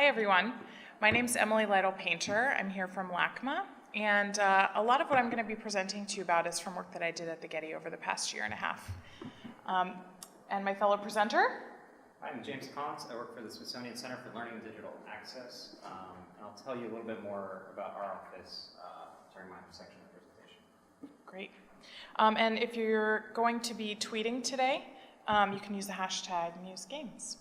Hi everyone, my name's Emily Lytle Painter. I'm here from LACMA, and a lot of what I'm going to be presenting to you about is from work that I did at the Getty over the past year and a half. And my fellow presenter? I'm James Collins. I work for the Smithsonian Center for Learning and Digital Access. And I'll tell you a little bit more about our office during my section of the presentation. Great. And if you're going to be tweeting today, you can use the hashtag #MuseGames.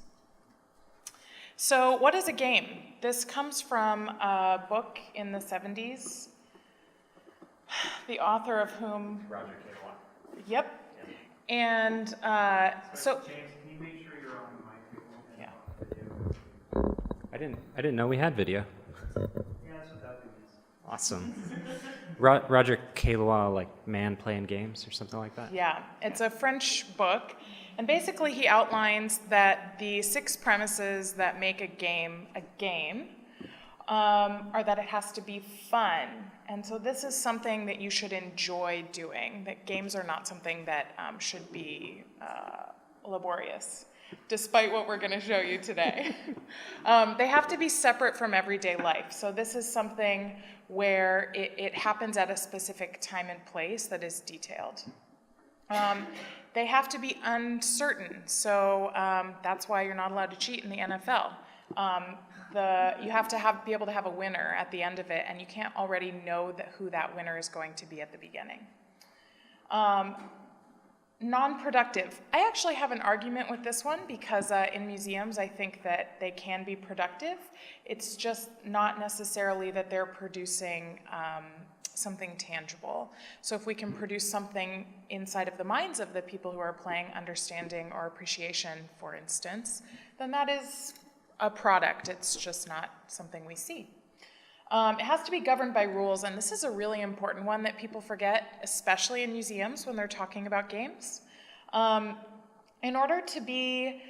So what is a game? This comes from a book in the 70s, the author of whom... Roger K. Yep. Yeah. And so... James, can you make sure you're on the mic? Yeah. I didn't know we had video. Yeah, that's what that thing is. Awesome. Roger K. like man playing games or something like that? Yeah, it's a French book, and basically he outlines that the 6 premises that make a game are that it has to be fun. And so this is something that you should enjoy doing, that games are not something that should be laborious, despite what we're going to show you today. They have to be separate from everyday life. So this is something where it happens at a specific time and place that is detailed. They have to be uncertain, so that's why you're not allowed to cheat in the NFL. You have to be able to have a winner at the end of it, and you can't already know who that winner is going to be at the beginning. Non-productive. I actually have an argument with this one because in museums I think that they can be productive. It's just not necessarily that they're producing something tangible. So if we can produce something inside of the minds of the people who are playing, understanding or appreciation, for instance, then that is a product. It's just not something we see. It has to be governed by rules, and this is a really important one that people forget, especially in museums when they're talking about games. In order to be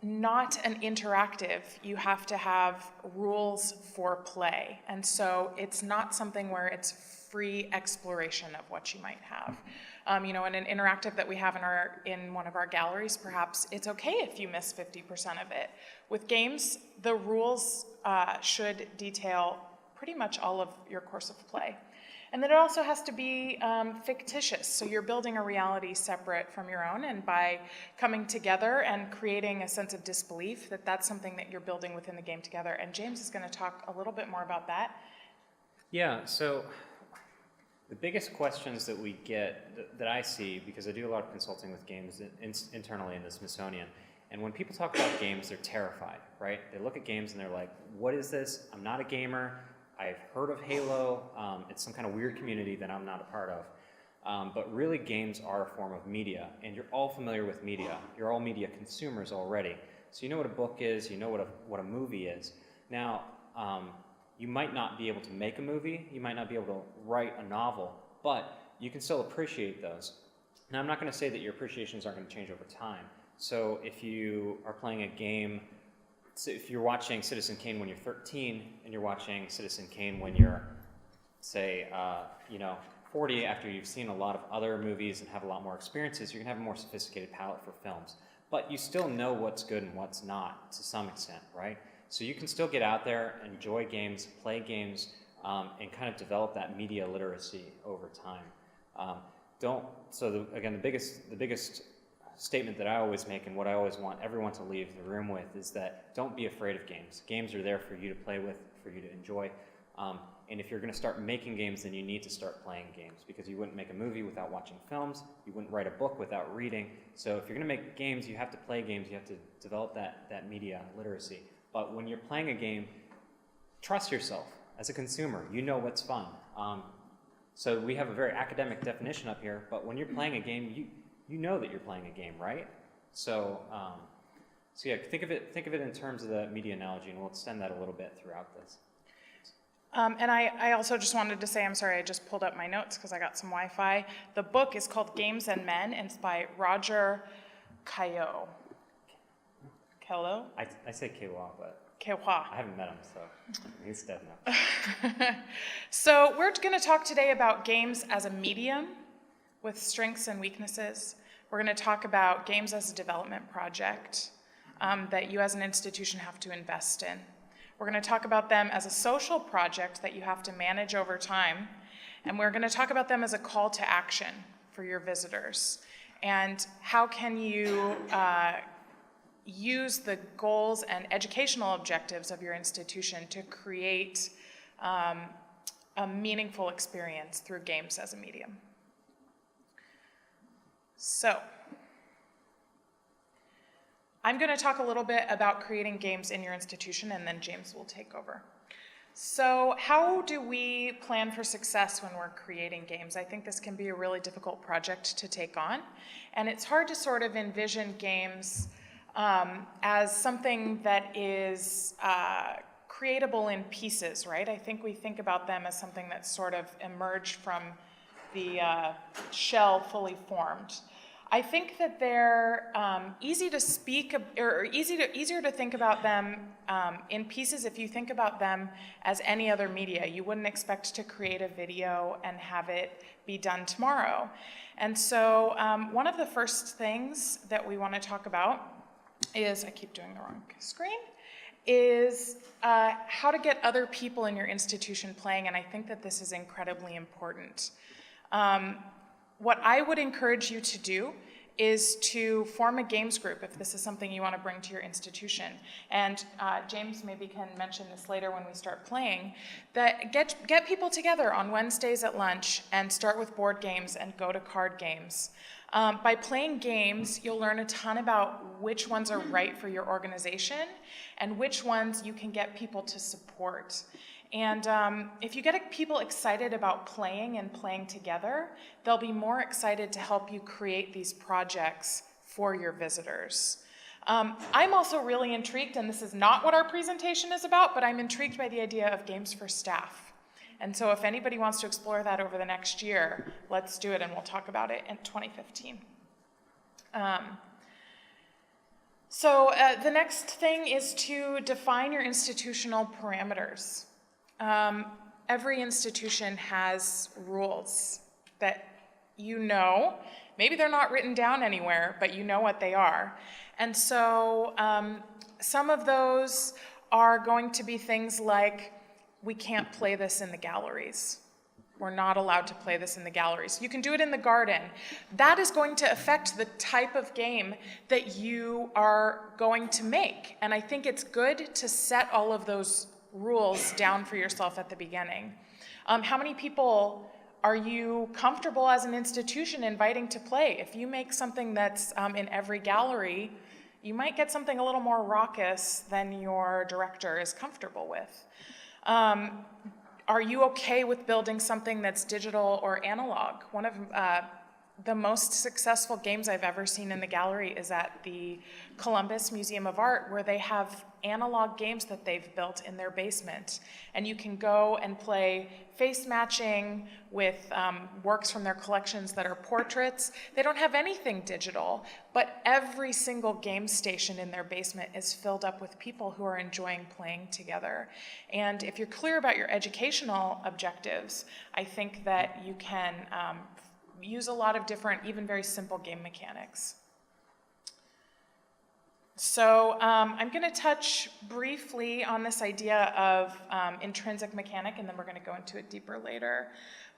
not an interactive, you have to have rules for play. And so it's not something where it's free exploration of what you might have. In an interactive that we have in one of our galleries, perhaps it's okay if you miss 50% of it. With games, the rules should detail pretty much all of your course of play. And then it also has to be fictitious, so you're building a reality separate from your own, and by coming together and creating a sense of disbelief that that's something that you're building within the game together. And James is going to talk a little bit more about that. Yeah, so the biggest questions that we get, that I see, because I do a lot of consulting with games internally in the Smithsonian, and when people talk about games, they're terrified, right? They look at games and they're like, what is this? I'm not a gamer. I've heard of Halo. It's some kind of weird community that I'm not a part of. But really, games are a form of media, and you're all familiar with media. You're all media consumers already. So you know what a book is, you know what a movie is. Now, you might not be able to make a movie, you might not be able to write a novel, but you can still appreciate those. Now, I'm not going to say that your appreciations aren't going to change over time. So if you are playing a game, so if you're watching Citizen Kane when you're 13 and you're watching Citizen Kane when you're, say, 40, after you've seen a lot of other movies and have a lot more experiences, you're going to have a more sophisticated palette for films. But you still know what's good and what's not to some extent, right? So you can still get out there, enjoy games, play games, and kind of develop that media literacy over time. Again, the biggest statement that I always make, and what I always want everyone to leave the room with, is that don't be afraid of games. Games are there for you to play with, for you to enjoy. And if you're going to start making games, then you need to start playing games, because you wouldn't make a movie without watching films. You wouldn't write a book without reading. So if you're going to make games, you have to play games. You have to develop that media literacy. But when you're playing a game, trust yourself as a consumer. You know what's fun. So we have a very academic definition up here, but when you're playing a game, you know that you're playing a game, right? So yeah, think of it in terms of the media analogy, and we'll extend that a little bit throughout this. And I also just wanted to say, I'm sorry, I just pulled up my notes because I got some Wi-Fi. The book is called Games and Men, and it's by Roger Caillot. Caillot? I say Kewa, but Caillot. I haven't met him, so he's dead now. So we're going to talk today about games as a medium with strengths and weaknesses. We're going to talk about games as a development project. that you as an institution have to invest in. We're going to talk about them as a social project that you have to manage over time, and we're going to talk about them as a call to action for your visitors. And how can you use the goals and educational objectives of your institution to create a meaningful experience through games as a medium. So, I'm going to talk a little bit about creating games in your institution, and then James will take over. So how do we plan for success when we're creating games? I think this can be a really difficult project to take on, and it's hard to sort of envision games as something that is creatable in pieces, right? I think we think about them as something that's sort of emerged from the shell fully formed. I think that they're easy to speak, or easier to think about them in pieces if you think about them as any other media. You wouldn't expect to create a video and have it be done tomorrow. And so one of the first things that we want to talk about is, I keep doing the wrong screen, is how to get other people in your institution playing, and I think that this is incredibly important. What I would encourage you to do is to form a games group if this is something you want to bring to your institution. And James maybe can mention this later when we start playing, that get people together on Wednesdays at lunch and start with board games and go to card games. By playing games, you'll learn a ton about which ones are right for your organization and which ones you can get people to support. And if you get people excited about playing and playing together, they'll be more excited to help you create these projects for your visitors. I'm also really intrigued, and this is not what our presentation is about, but I'm intrigued by the idea of games for staff. And so if anybody wants to explore that over the next year, let's do it, and we'll talk about it in 2015. So the next thing is to define your institutional parameters. Every institution has rules that you know. Maybe they're not written down anywhere, but you know what they are. And so some of those are going to be things like, we can't play this in the galleries. We're not allowed to play this in the galleries. You can do it in the garden. That is going to affect the type of game that you are going to make. And I think it's good to set all of those rules down for yourself at the beginning. How many people are you comfortable as an institution inviting to play? If you make something that's in every gallery, you might get something a little more raucous than your director is comfortable with. Are you okay with building something that's digital or analog? One of the most successful games I've ever seen in the gallery is at the Columbus Museum of Art, where they have analog games that they've built in their basement. And you can go and play face matching with works from their collections that are portraits. They don't have anything digital, but every single game station in their basement is filled up with people who are enjoying playing together. And if you're clear about your educational objectives, I think that you can use a lot of different, even very simple game mechanics. So I'm going to touch briefly on this idea of intrinsic mechanic, and then we're going to go into it deeper later.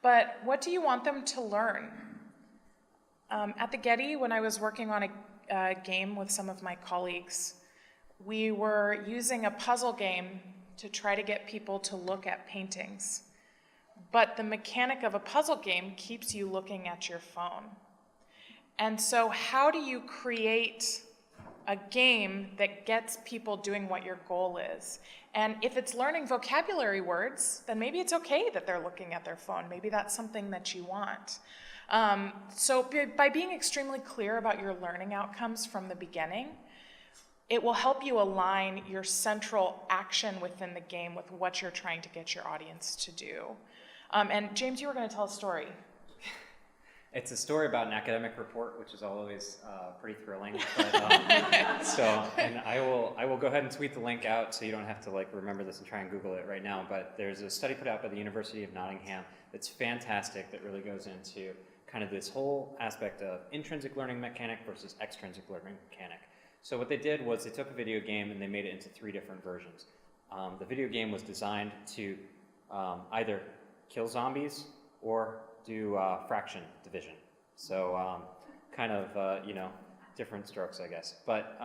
But what do you want them to learn? At the Getty, when I was working on a game with some of my colleagues, we were using a puzzle game to try to get people to look at paintings. But the mechanic of a puzzle game keeps you looking at your phone. And so how do you create a game that gets people doing what your goal is? And if it's learning vocabulary words, then maybe it's okay that they're looking at their phone. Maybe that's something that you want. So by being extremely clear about your learning outcomes from the beginning, it will help you align your central action within the game with what you're trying to get your audience to do. And James, you were going to tell a story. It's a story about an academic report, which is always pretty thrilling. But, and I will go ahead and tweet the link out so you don't have to remember this and try and Google it right now. But there's a study put out by the University of Nottingham that's fantastic, that really goes into kind of this whole aspect of intrinsic learning mechanic versus extrinsic learning mechanic. So what they did was they took a video game and they made it into 3 different versions. The video game was designed to either kill zombies or do fraction division. So kind of, you know, different strokes, I guess. But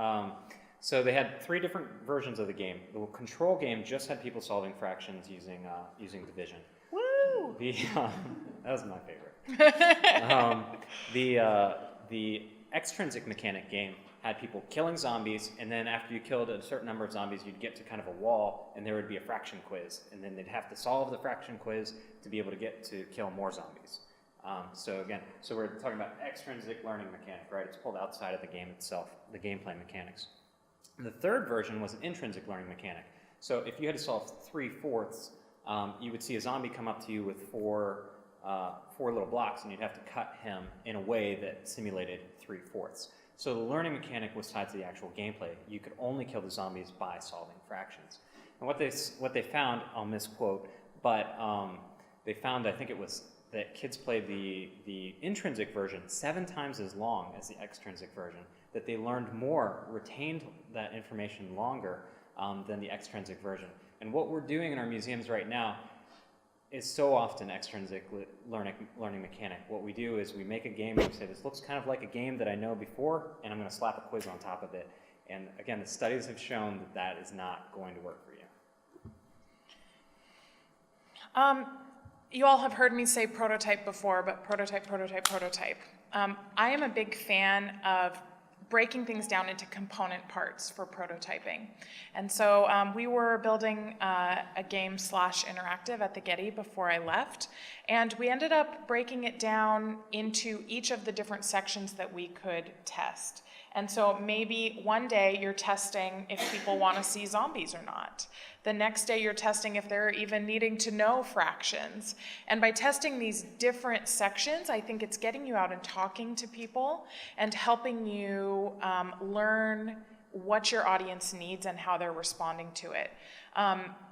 so they had 3 different versions of the game. The control game just had people solving fractions using division. Woo! That was my favorite. The extrinsic mechanic game had people killing zombies, and then after you killed a certain number of zombies, you'd get to kind of a wall, and there would be a fraction quiz, and then they'd have to solve the fraction quiz to be able to get to kill more zombies. So we're talking about extrinsic learning mechanic, right? It's pulled outside of the game itself, the gameplay mechanics. And the third version was an intrinsic learning mechanic. So if you had to solve 3/4, you would see a zombie come up to you with four little blocks, and you'd have to cut him in a way that simulated 3/4. So the learning mechanic was tied to the actual gameplay. You could only kill the zombies by solving fractions. And what they found, I'll misquote, but they found, I think it was, that kids played the intrinsic version 7 times as long as the extrinsic version, that they learned more, retained that information longer than the extrinsic version. And what we're doing in our museums right now is so often extrinsic learning mechanic. What we do is we make a game and we say, this looks kind of like a game that I know before, and I'm going to slap a quiz on top of it. And again, the studies have shown that that is not going to work for you. You all have heard me say prototype before, but prototype. I am a big fan of breaking things down into component parts for prototyping. And so we were building a game / interactive at the Getty before I left, and we ended up breaking it down into each of the different sections that we could test. And so maybe one day you're testing if people want to see zombies or not. The next day you're testing if they're even needing to know fractions. And by testing these different sections, I think it's getting you out and talking to people and helping you learn what your audience needs and how they're responding to it.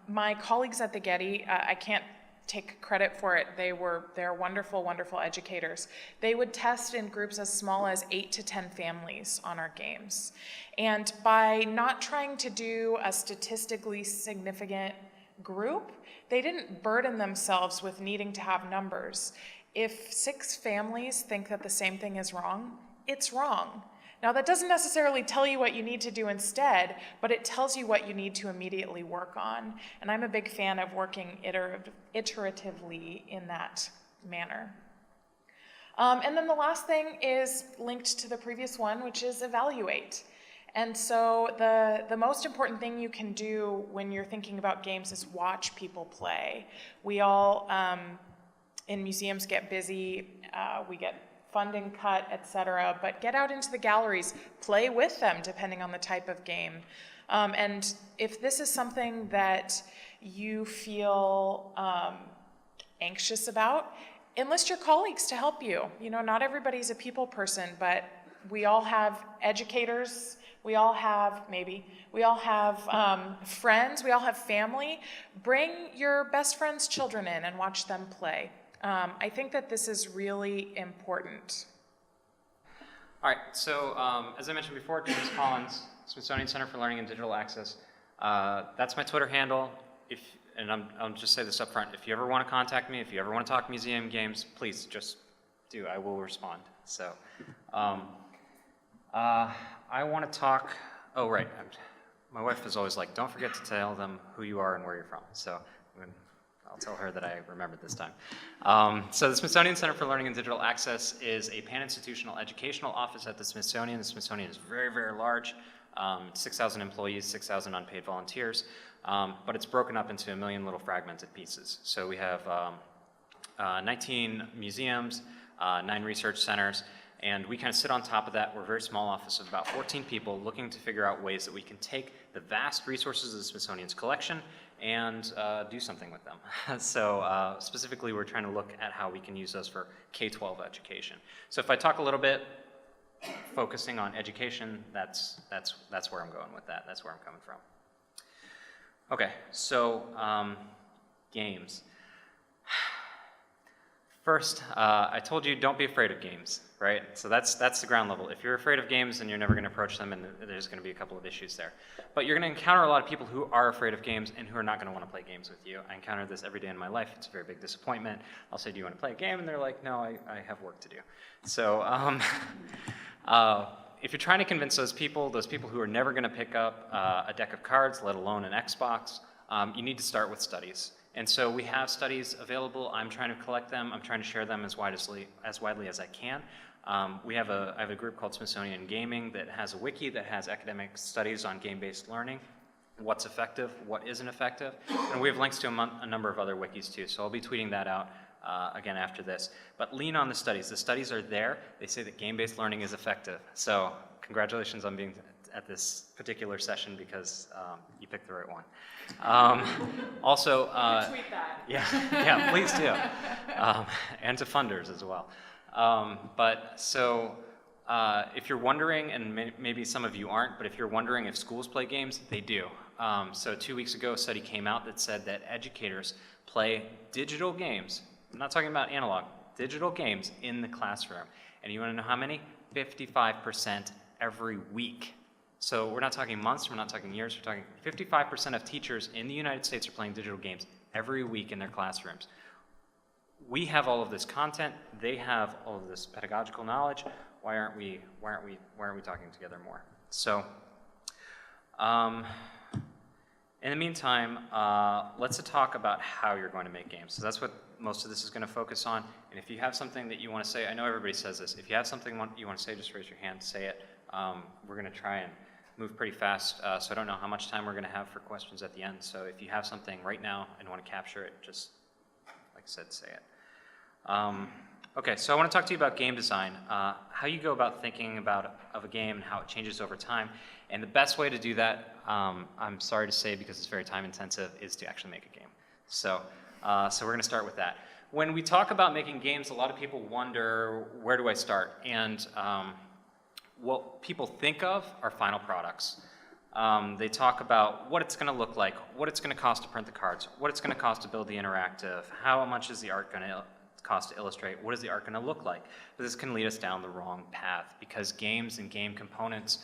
My colleagues at the Getty, I can't take credit for it. They're wonderful, wonderful educators. They would test in groups as small as 8 to 10 families on our games. And by not trying to do a statistically significant group, they didn't burden themselves with needing to have numbers. If 6 families think that the same thing is wrong, it's wrong. Now, that doesn't necessarily tell you what you need to do instead, but it tells you what you need to immediately work on. And I'm a big fan of working iteratively in that manner. And then the last thing is linked to the previous one, which is evaluate. And so the most important thing you can do when you're thinking about games is watch people play. We all, in museums, get busy, we get funding cut, etc. But get out into the galleries, play with them depending on the type of game. And if this is something that you feel anxious about, enlist your colleagues to help you. You know, not everybody's a people person, but we all have educators, we all have friends, we all have family. Bring your best friend's children in and watch them play. I think that this is really important. All right, so as I mentioned before, James Collins, Smithsonian Center for Learning and Digital Access. That's my Twitter handle. And I'll just say this up front. If you ever want to contact me, if you ever want to talk museum games, please just do. I will respond. So I want to talk, oh, right. My wife is always like, don't forget to tell them who you are and where you're from. So I'll tell her that I remembered this time. So the Smithsonian Center for Learning and Digital Access is a pan-institutional educational office at the Smithsonian. The Smithsonian is very, very large. 6,000 employees, 6,000 unpaid volunteers. But it's broken up into a million little fragmented pieces. So we have 19 museums, 9 research centers, and we kind of sit on top of that. We're a very small office of about 14 people looking to figure out ways that we can take the vast resources of the Smithsonian's collection and do something with them. So specifically, we're trying to look at how we can use those for K-12 education. So if I talk a little bit, focusing on education, that's where I'm going with that. That's where I'm coming from. Okay, so games. First, I told you don't be afraid of games, right? So that's the ground level. If you're afraid of games, then you're never going to approach them, and there's going to be a couple of issues there. But you're going to encounter a lot of people who are afraid of games and who are not going to want to play games with you. I encounter this every day in my life. It's a very big disappointment. I'll say, do you want to play a game? And they're like, no, I have work to do. So if you're trying to convince those people who are never going to pick up a deck of cards, let alone an Xbox, you need to start with studies. And so we have studies available. I'm trying to collect them. I'm trying to share them as widely as I can. I have a group called Smithsonian Gaming that has a wiki that has academic studies on game-based learning, what's effective, what isn't effective. And we have links to a number of other wikis too. So I'll be tweeting that out again after this. But lean on the studies. The studies are there. They say that game-based learning is effective. So congratulations on being at this particular session because you picked the right one. Also, Tweet that. yeah, please do, and to funders as well. If you're wondering, and maybe some of you aren't, but if you're wondering if schools play games, they do. So 2 weeks ago, a study came out that said that educators play digital games. I'm not talking about analog, digital games in the classroom. And you want to know how many? 55% every week. So we're not talking months, we're not talking years, we're talking 55% of teachers in the United States are playing digital games every week in their classrooms. We have all of this content, they have all of this pedagogical knowledge. Why aren't we talking together more? So, in the meantime, let's talk about how you're going to make games. So that's what most of this is going to focus on. And if you have something that you want to say, I know everybody says this. If you have something you want to say, just raise your hand, say it. We're going to try and move pretty fast, so I don't know how much time we're going to have for questions at the end. So if you have something right now and want to capture it, just, like I said, say it. Okay, so I want to talk to you about game design, how you go about thinking of a game and how it changes over time. And the best way to do that, I'm sorry to say because it's very time intensive, is to actually make a game. So we're going to start with that. When we talk about making games, a lot of people wonder, where do I start? And what people think of are final products. They talk about what it's going to look like, what it's going to cost to print the cards, what it's going to cost to build the interactive, how much is the art going to cost to illustrate, what is the art going to look like. But this can lead us down the wrong path because games and game components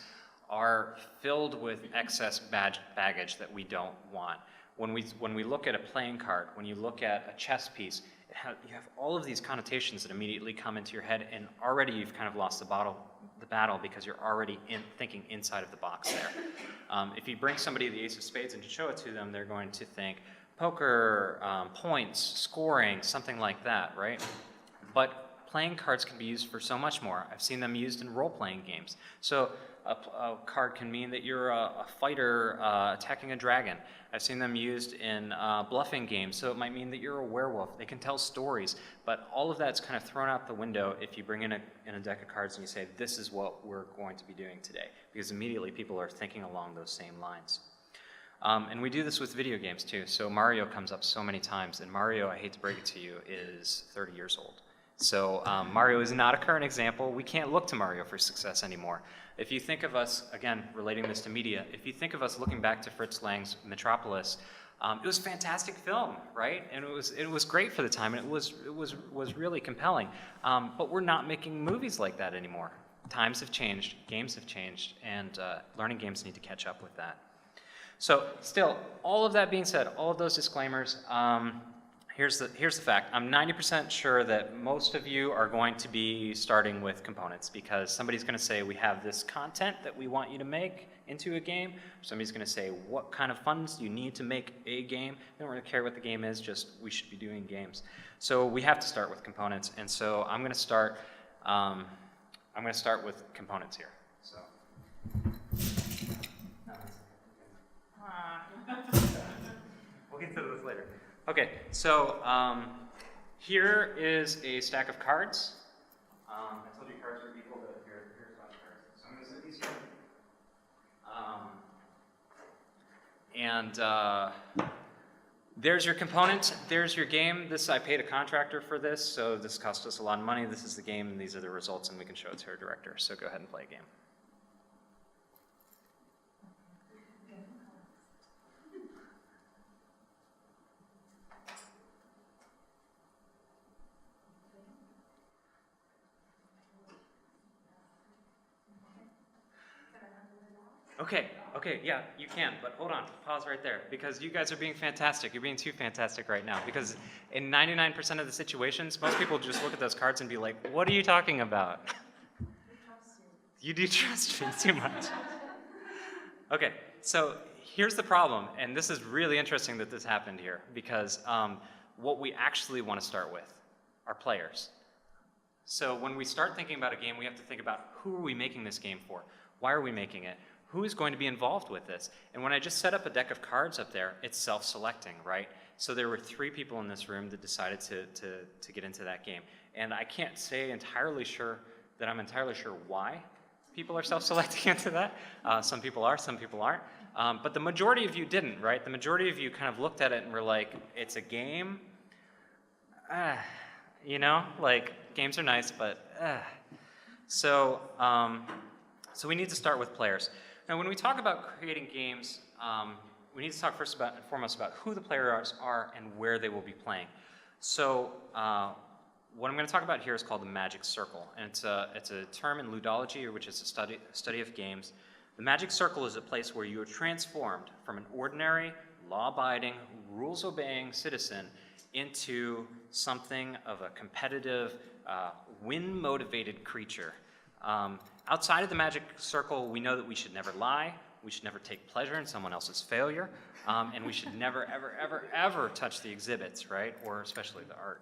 are filled with excess baggage that we don't want. When we look at a playing card, when you look at a chess piece, you have all of these connotations that immediately come into your head, and already you've kind of lost the battle because you're already thinking inside of the box there. If you bring somebody the ace of spades and show it to them, they're going to think poker, points, scoring, something like that, right? But playing cards can be used for so much more. I've seen them used in role-playing games. So a card can mean that you're a fighter attacking a dragon. I've seen them used in bluffing games, so it might mean that you're a werewolf. They can tell stories, but all of that's kind of thrown out the window if you bring in a deck of cards and you say, this is what we're going to be doing today, because immediately people are thinking along those same lines. And we do this with video games too. So Mario comes up so many times, and Mario, I hate to break it to you, is 30 years old. So Mario is not a current example. We can't look to Mario for success anymore. If you think of us, again, relating this to media, if you think of us looking back to Fritz Lang's Metropolis, it was a fantastic film, right? And it was great for the time, and it was really compelling. But we're not making movies like that anymore. Times have changed, games have changed, and learning games need to catch up with that. So still, all of that being said, all of those disclaimers, here's the fact. I'm 90% sure that most of you are going to be starting with components because somebody's going to say, we have this content that we want you to make into a game. Somebody's going to say, what kind of funds do you need to make a game? They don't really care what the game is, just we should be doing games. So we have to start with components. And so I'm going to start with components here. So. We'll get to this later. Okay, so here is a stack of cards. I told you cards are equal to here's a bunch of cards. So I'm going to set these here. And there's your component. There's your game. I paid a contractor for this, so this cost us a lot of money. This is the game, and these are the results, and we can show it to our director. So go ahead and play a game. Okay, yeah, you can, but hold on, pause right there, because you guys are being fantastic. You're being too fantastic right now, because in 99% of the situations, most people just look at those cards and be like, what are you talking about? You do trust me too much. Okay, so here's the problem, and this is really interesting that this happened here, because what we actually want to start with are players. So when we start thinking about a game, we have to think about who are we making this game for? Why are we making it? Who is going to be involved with this? And when I just set up a deck of cards up there, it's self-selecting, right? So there were 3 people in this room that decided to get into that game. And I can't say entirely sure that I'm entirely sure why people are self-selecting into that. Some people are, some people aren't. But the majority of you didn't, right? The majority of you kind of looked at it and were like, it's a game? You know, like, games are nice, but So we need to start with players. Now, when we talk about creating games, we need to talk first and foremost about who the players are and where they will be playing. So what I'm going to talk about here is called the magic circle, and it's a term in ludology, which is a study of games. The magic circle is a place where you are transformed from an ordinary, law-abiding, rules-obeying citizen into something of a competitive, win-motivated creature. Outside of the magic circle, we know that we should never lie, we should never take pleasure in someone else's failure, and we should never, ever, ever, ever touch the exhibits, right? Or especially the art.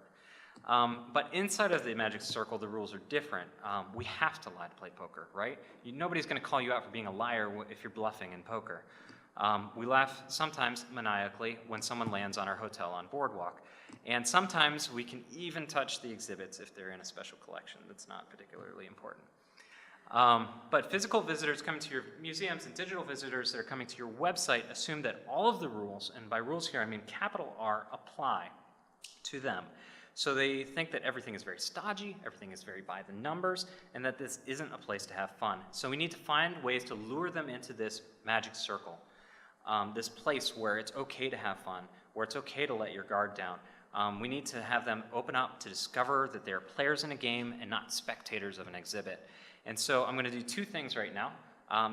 But inside of the magic circle, the rules are different. We have to lie to play poker, right? Nobody's going to call you out for being a liar if you're bluffing in poker. We laugh sometimes maniacally when someone lands on our hotel on Boardwalk. And sometimes we can even touch the exhibits if they're in a special collection that's not particularly important. But physical visitors coming to your museums and digital visitors that are coming to your website assume that all of the rules, and by rules here I mean capital R, apply to them. So they think that everything is very stodgy, everything is very by the numbers, and that this isn't a place to have fun. So we need to find ways to lure them into this magic circle, this place where it's okay to have fun, where it's okay to let your guard down. We need to have them open up to discover that they're players in a game and not spectators of an exhibit. And so I'm going to do 2 things right now.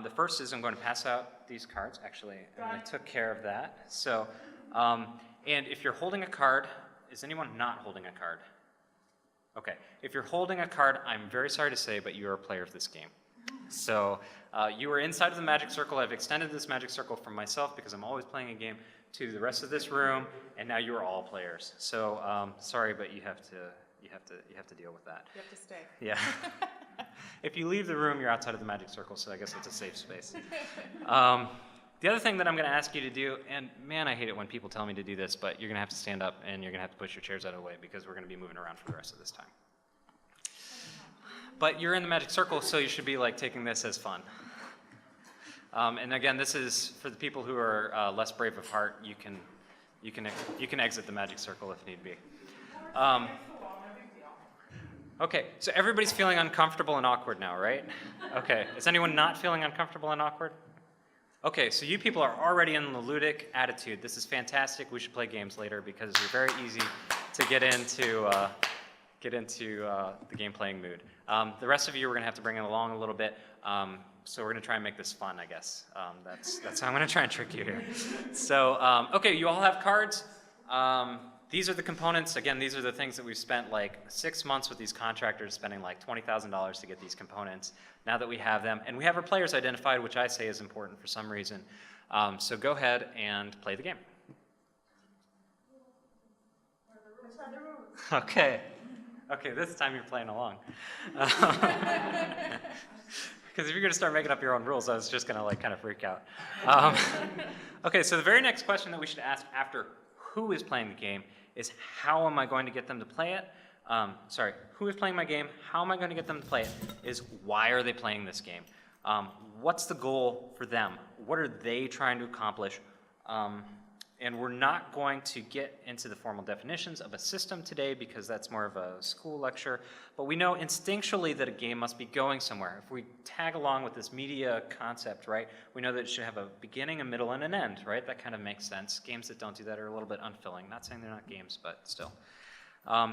The first is I'm going to pass out these cards. Actually, I took care of that. So, and if you're holding a card, is anyone not holding a card? Okay. If you're holding a card, I'm very sorry to say, but you are a player of this game. So you are inside of the magic circle. I've extended this magic circle from myself because I'm always playing a game to the rest of this room, and now you are all players. So sorry, but you have to deal with that. You have to stay. Yeah. If you leave the room, you're outside of the magic circle, so I guess it's a safe space. The other thing that I'm going to ask you to do, and man, I hate it when people tell me to do this, but you're going to have to stand up and you're going to have to push your chairs out of the way because we're going to be moving around for the rest of this time. But you're in the magic circle, so you should be like taking this as fun. And again, this is for the people who are less brave of heart. You can exit the magic circle if need be. Okay, so everybody's feeling uncomfortable and awkward now, right? Okay, is anyone not feeling uncomfortable and awkward? Okay, so you people are already in the ludic attitude. This is fantastic. We should play games later because you're very easy to get into the game playing mood. The rest of you, we're going to have to bring it along a little bit. So we're going to try and make this fun, I guess. That's how I'm going to try and trick you here. So, okay, you all have cards. These are the components. Again, these are the things that we've spent like 6 months with these contractors spending like $20,000 to get these components. Now that we have them, and we have our players identified, which I say is important for some reason. So go ahead and play the game. Okay. Okay, this time you're playing along. Because if you're going to start making up your own rules, I was just going to like kind of freak out. Okay, so the very next question that we should ask after who is playing the game is how am I going to get them to play it? Who is playing my game? How am I going to get them to play it? Is why are they playing this game? What's the goal for them? What are they trying to accomplish? And we're not going to get into the formal definitions of a system today because that's more of a school lecture, but we know instinctually that a game must be going somewhere. If we tag along with this media concept, right, we know that it should have a beginning, a middle, and an end, right? That kind of makes sense. Games that don't do that are a little bit unfilling. Not saying they're not games, but still.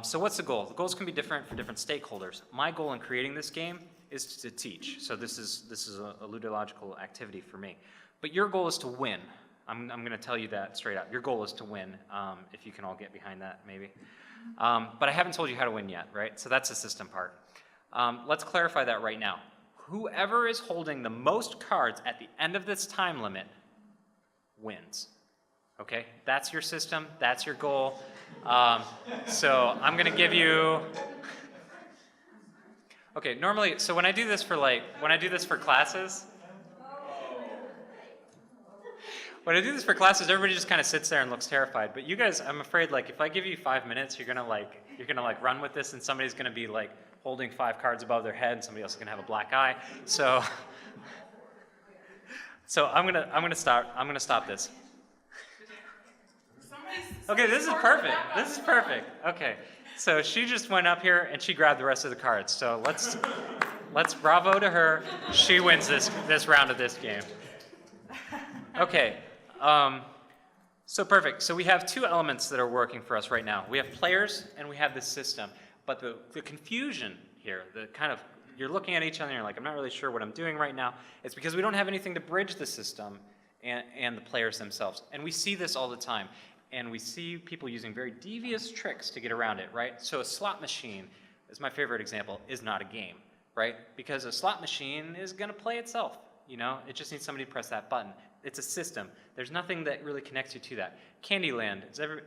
So what's the goal? The goals can be different for different stakeholders. My goal in creating this game is to teach. So this is a ludological activity for me. But your goal is to win. I'm going to tell you that straight up. Your goal is to win, if you can all get behind that, maybe. But I haven't told you how to win yet, right? So that's the system part. Let's clarify that right now. Whoever is holding the most cards at the end of this time limit wins. Okay? That's your system. That's your goal. So I'm going to give you... Okay, normally, so when I do this for classes, everybody just kind of sits there and looks terrified. But you guys, I'm afraid, like, if I give you 5 minutes, you're gonna run with this, and somebody's gonna be like holding 5 cards above their head, and somebody else is gonna have a black eye. So I'm gonna stop this. Okay, this is perfect. This is perfect. Okay, so she just went up here and she grabbed the rest of the cards. So let's bravo to her. She wins this round of this game. Okay. So perfect. So we have 2 elements that are working for us right now. We have players and we have the system. But the confusion here, you're looking at each other and you're like, I'm not really sure what I'm doing right now. It's because we don't have anything to bridge the system and the players themselves. And we see this all the time. And we see people using very devious tricks to get around it, right? So a slot machine, is my favorite example, is not a game, right? Because a slot machine is going to play itself. You know, it just needs somebody to press that button. It's a system. There's nothing that really connects you to that. Candyland,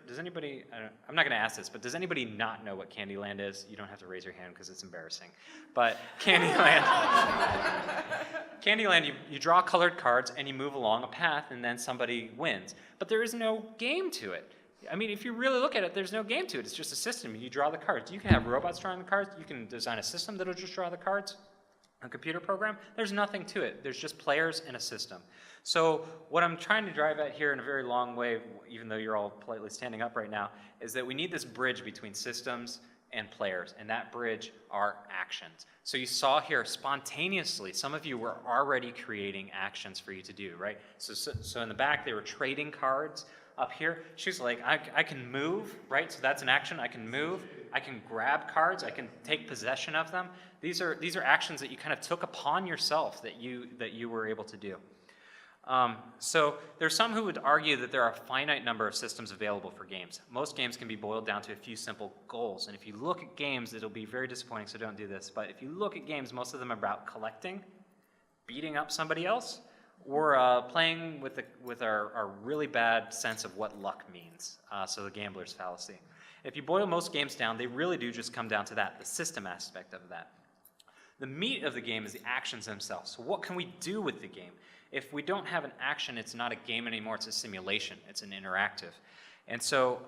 does anybody, I'm not going to ask this, but does anybody not know what Candyland is? You don't have to raise your hand because it's embarrassing. But Candyland, you draw colored cards and you move along a path and then somebody wins. But there is no game to it. I mean, if you really look at it, there's no game to it. It's just a system. You draw the cards. You can have robots drawing the cards. You can design a system that'll just draw the cards. A computer program, there's nothing to it. There's just players and a system. So what I'm trying to drive at here in a very long way, even though you're all politely standing up right now, is that we need this bridge between systems and players, and that bridge are actions. So you saw here spontaneously, some of you were already creating actions for you to do, right? So in the back, they were trading cards. Up here, she's like, I can move, right? So that's an action. I can move. I can grab cards. I can take possession of them. These are actions that you kind of took upon yourself that you were able to do. So there's some who would argue that there are a finite number of systems available for games. Most games can be boiled down to a few simple goals. And if you look at games, it'll be very disappointing, so don't do this. But if you look at games, most of them are about collecting, beating up somebody else, or playing with our really bad sense of what luck means, so the gambler's fallacy. If you boil most games down, they really do just come down to that, the system aspect of that. The meat of the game is the actions themselves. So what can we do with the game? If we don't have an action, it's not a game anymore, it's a simulation, it's an interactive. And so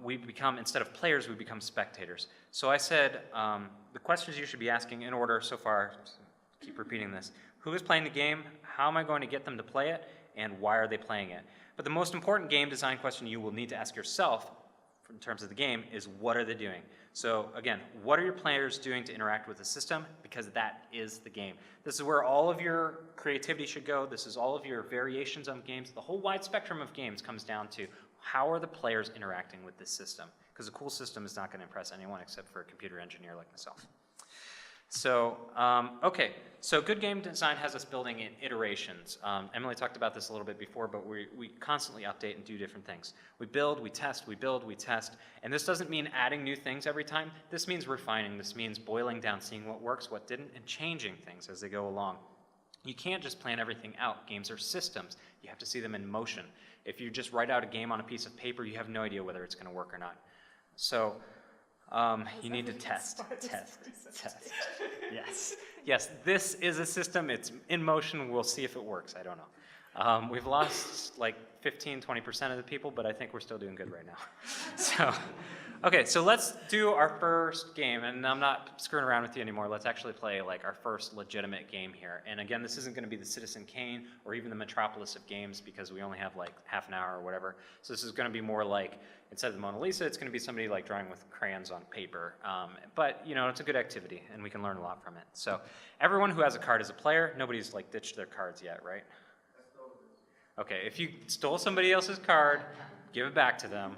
we become, instead of players, we become spectators. So I said the questions you should be asking in order so far, keep repeating this. Who is playing the game? How am I going to get them to play it? And why are they playing it? But the most important game design question you will need to ask yourself in terms of the game is, what are they doing? So again, what are your players doing to interact with the system? Because that is the game. This is where all of your creativity should go. This is all of your variations on games. The whole wide spectrum of games comes down to, how are the players interacting with this system? Because a cool system is not going to impress anyone except for a computer engineer like myself. So, okay, so good game design has us building in iterations. Emily talked about this a little bit before, but we constantly update and do different things. We build, we test, we build, we test, and this doesn't mean adding new things every time. This means refining, this means boiling down, seeing what works, what didn't, and changing things as they go along. You can't just plan everything out. Games are systems. You have to see them in motion. If you just write out a game on a piece of paper, you have no idea whether it's going to work or not. So, you need to test. Yes, this is a system. It's in motion. We'll see if it works. I don't know. We've lost like 15, 20% of the people, but I think we're still doing good right now. So, okay, so let's do our first game, and I'm not screwing around with you anymore. Let's actually play like our first legitimate game here. And again, this isn't going to be the Citizen Kane or even the Metropolis of games because we only have like half an hour or whatever. So this is going to be more like, instead of the Mona Lisa, it's going to be somebody like drawing with crayons on paper. But, you know, it's a good activity, and we can learn a lot from it. So everyone who has a card is a player. Nobody's, like, ditched their cards yet, right? Okay, if you stole somebody else's card, give it back to them.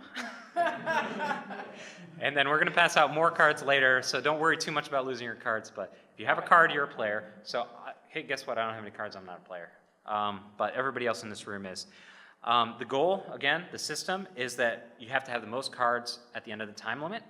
And then we're going to pass out more cards later, so don't worry too much about losing your cards. But if you have a card, you're a player. So, hey, guess what? I don't have any cards. I'm not a player. But everybody else in this room is. The goal, again, the system, is that you have to have the most cards at the end of the time limit.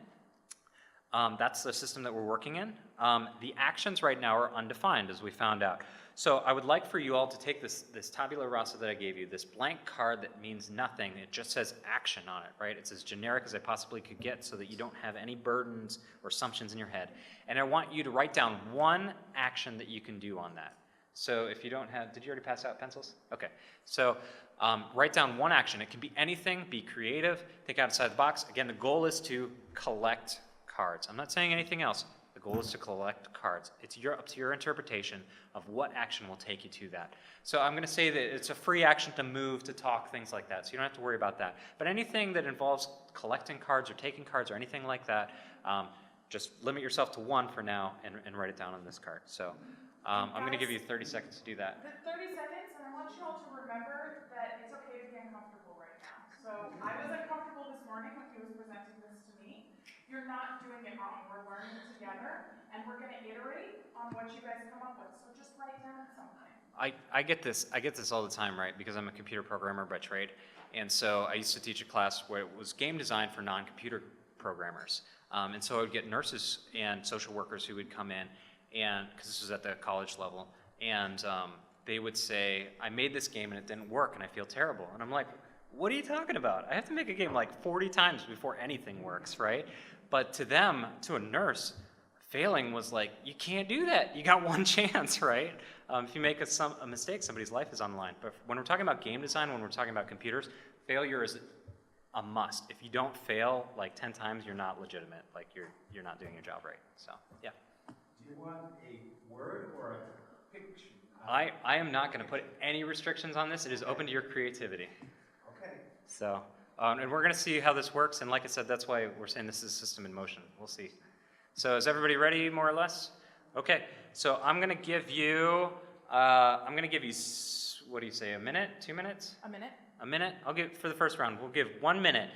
That's the system that we're working in. The actions right now are undefined, as we found out. So I would like for you all to take this tabula rasa that I gave you, this blank card that means nothing. It just says action on it, right? It's as generic as I possibly could get so that you don't have any burdens or assumptions in your head. And I want you to write down one action that you can do on that. So if you don't have, did you already pass out pencils? Okay. So write down one action. It can be anything, be creative, think outside the box. Again, the goal is to collect cards. I'm not saying anything else. The goal is to collect cards. It's up to your interpretation of what action will take you to that. So I'm going to say that it's a free action to move, to talk, things like that. So you don't have to worry about that. But anything that involves collecting cards or taking cards or anything like that, just limit yourself to one for now and write it down on this card. So I'm going to give you 30 seconds to do that. The 30 seconds, and I want you all to remember that it's okay to be uncomfortable right now. So I was uncomfortable this morning when he was presenting this to me. You're not doing it wrong. We're learning it together, and we're going to iterate on what you guys come up with. So just write down something. I get this all the time, right? Because I'm a computer programmer by trade. And so I used to teach a class where it was game design for non-computer programmers. And so I would get nurses and social workers who would come in, and because this was at the college level, and they would say, I made this game and it didn't work and I feel terrible. And I'm like, what are you talking about? I have to make a game like 40 times before anything works, right? But to them, to a nurse, failing was like, you can't do that. You got one chance, right? If you make a mistake, somebody's life is on the line. But when we're talking about game design, when we're talking about computers, failure is a must. If you don't fail like 10 times, you're not legitimate. Like you're not doing your job right. So, yeah. Do you want a word or a picture? I am not going to put any restrictions on this. It is open to your creativity. Okay. So, and we're going to see how this works. And like I said, that's why we're saying this is a system in motion. We'll see. So is everybody ready, more or less? Okay. So I'm going to give you, what do you say, a minute, 2 minutes? A minute. A minute? I'll give, for the first round, we'll give 1 minute.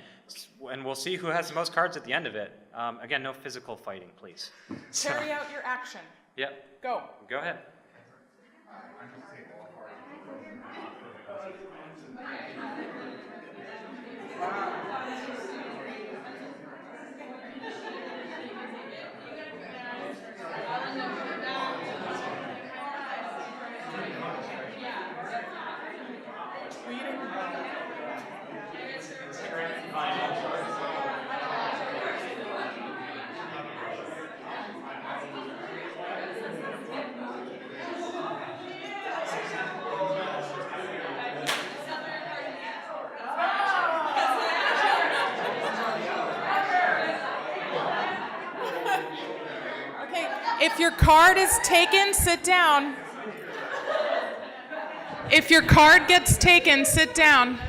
And we'll see who has the most cards at the end of it. Again, no physical fighting, please. Carry out your action. Yep. Go. Go ahead. If your card is taken, sit down. If your card gets taken, sit down.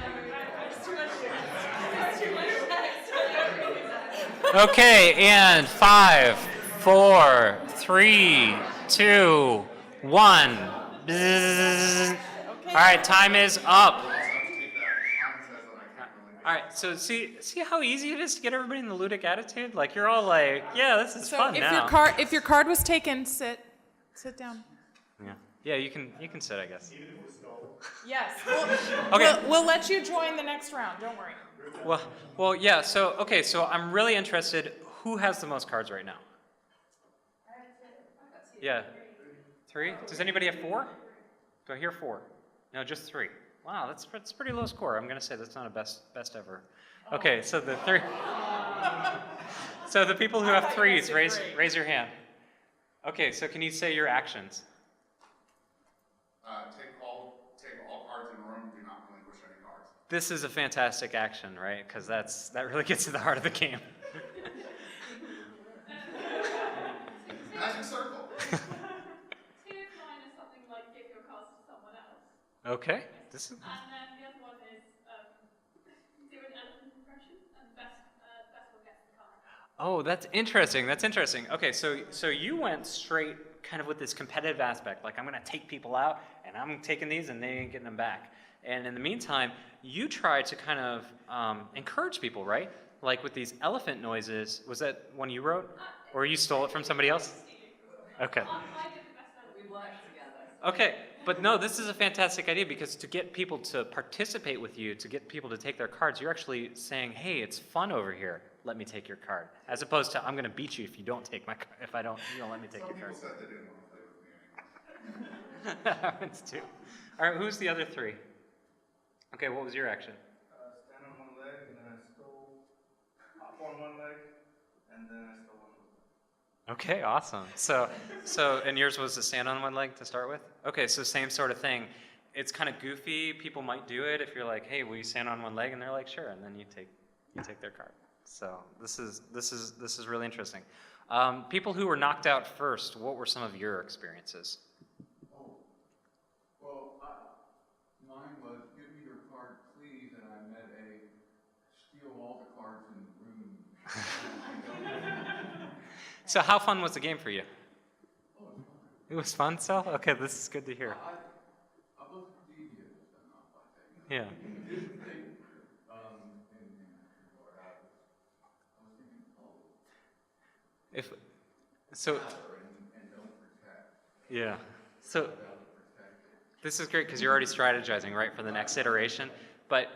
Okay, and 5, 4, 3, 2, 1. Bzzz. All right, time is up. All right, so see how easy it is to get everybody in the ludic attitude? Like you're all like, yeah, this is fun now. If your card was taken, sit down. Yeah, you can sit, I guess. Yes. Okay. We'll let you join the next round. Don't worry. Well, yeah. So okay, so I'm really interested. Who has the most cards right now? Yeah, 3. Does anybody have 4? Do I hear 4? No, just 3. Wow, that's a pretty low score. I'm gonna say that's not a best ever. Okay, so the 3. So the people who have 3s, raise your hand. Okay, so can you say your actions? Take all cards in a room. Do not relinquish any cards. This is a fantastic action, right? Because that really gets to the heart of the game. Magic circle. 2 is something like give your cards to someone else. Okay. This is. And then the other one is do an elephant impression, and best one gets the card. Oh, that's interesting. That's interesting. Okay, so you went straight kind of with this competitive aspect, like I'm gonna take people out, and I'm taking these, and they ain't getting them back. And in the meantime, you try to kind of encourage people, right? Like with these elephant noises, was that one you wrote? Or you stole it from somebody else? Okay. I did the best We worked together. Okay, but no, this is a fantastic idea because to get people to participate with you, to get people to take their cards, you're actually saying, hey, it's fun over here. Let me take your card. As opposed to, I'm going to beat you if you don't take my card, if you don't let me take your card. People said they didn't want to play with me anymore. That happens too. All right, who's the other three? Okay, what was your action? Stand on one leg, and then I stole, hop on one leg, and then I stole one leg. Okay, awesome. So, and yours was to stand on one leg to start with? Okay, so same sort of thing. It's kind of goofy. People might do it if you're like, hey, will you stand on one leg? And they're like, sure. And then you take their card. So this is really interesting. People who were knocked out first, what were some of your experiences? Oh, well, mine was, give me your card, please, and I met a steal all the cards in the room. So how fun was the game for you? Oh, it's fine. It was fun still? Okay, this is good to hear. I was devious enough, I think. Yeah. I didn't think anything or I was thinking, If so, power and don't protect. yeah. So Without protecting. this is great because you're already strategizing, right, for the next iteration. But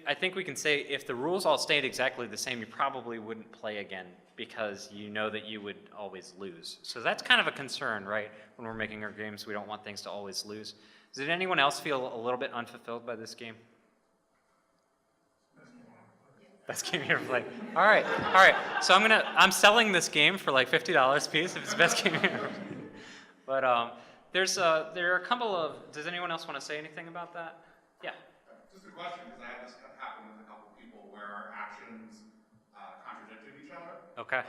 I think we can say if the rules all stayed exactly the same, you probably wouldn't play again because you know that you would always lose. So that's kind of a concern, right? When we're making our games, we don't want things to always lose. Did anyone else feel a little bit unfulfilled by this game? Best game you ever played. All right. So I'm selling this game for like $50 a piece if it's the best game you ever played. But there are a couple of. Does anyone else want to say anything about that? Yeah. Just a question, because I had this happen with a couple of people where our actions contradicted each other. Okay. Like,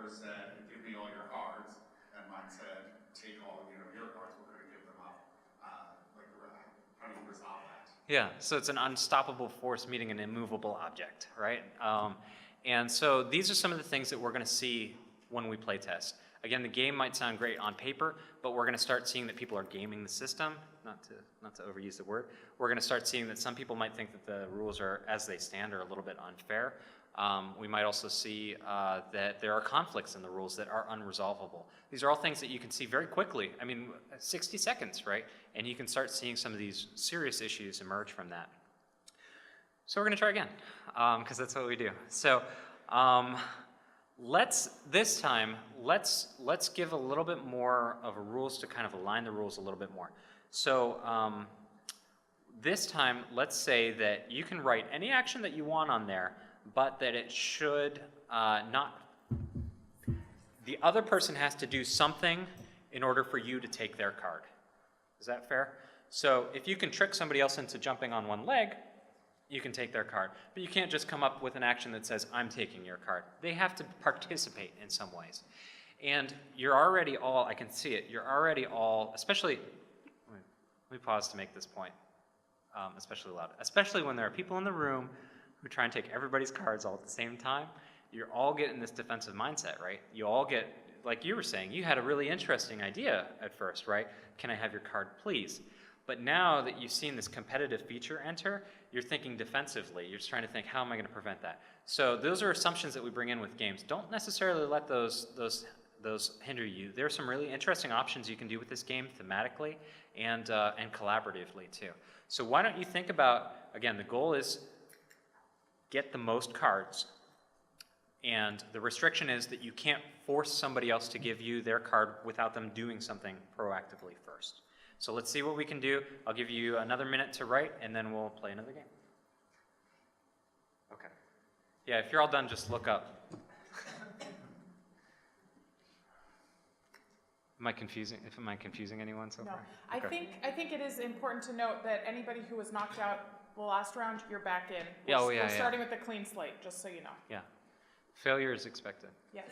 hers said, give me all your cards, and mine said, take all, your cards, we're going to give them up. How do you resolve that? Yeah, so it's an unstoppable force meeting an immovable object, right? And so these are some of the things that we're going to see when we play test. Again, the game might sound great on paper, but we're going to start seeing that people are gaming the system. Not to overuse the word. We're going to start seeing that some people might think that the rules are, as they stand, are a little bit unfair. We might also see that there are conflicts in the rules that are unresolvable. These are all things that you can see very quickly. 60 seconds, right? And you can start seeing some of these serious issues emerge from that. So we're going to try again, because that's what we do. So let's give a little bit more of a rules to kind of align the rules a little bit more. So this time, let's say that you can write any action that you want on there, but that it should not, the other person has to do something in order for you to take their card. Is that fair? So if you can trick somebody else into jumping on one leg, you can take their card. But you can't just come up with an action that says, I'm taking your card. They have to participate in some ways. And you're already all, I can see it, you're already all, especially, let me pause to make this point, especially loud. Especially when there are people in the room who try and take everybody's cards all at the same time, you're all getting this defensive mindset, right? You all get, like you were saying, you had a really interesting idea at first, right? Can I have your card, please? But now that you've seen this competitive feature enter, you're thinking defensively. You're just trying to think, how am I going to prevent that? So those are assumptions that we bring in with games. Don't necessarily let those hinder you. There are some really interesting options you can do with this game thematically and collaboratively too. So why don't you think about, again, the goal is get the most cards. And the restriction is that you can't force somebody else to give you their card without them doing something proactively first. So let's see what we can do. I'll give you another minute to write, and then we'll play another game. Okay. Yeah, if you're all done, just look up. Am I confusing anyone so No, far? I Okay. think it is important to note that anybody who was knocked out the last round, you're back in. Yeah, We're, yeah, we're yeah. starting with a clean slate, just so you know. Yeah. Failure is expected. Yes.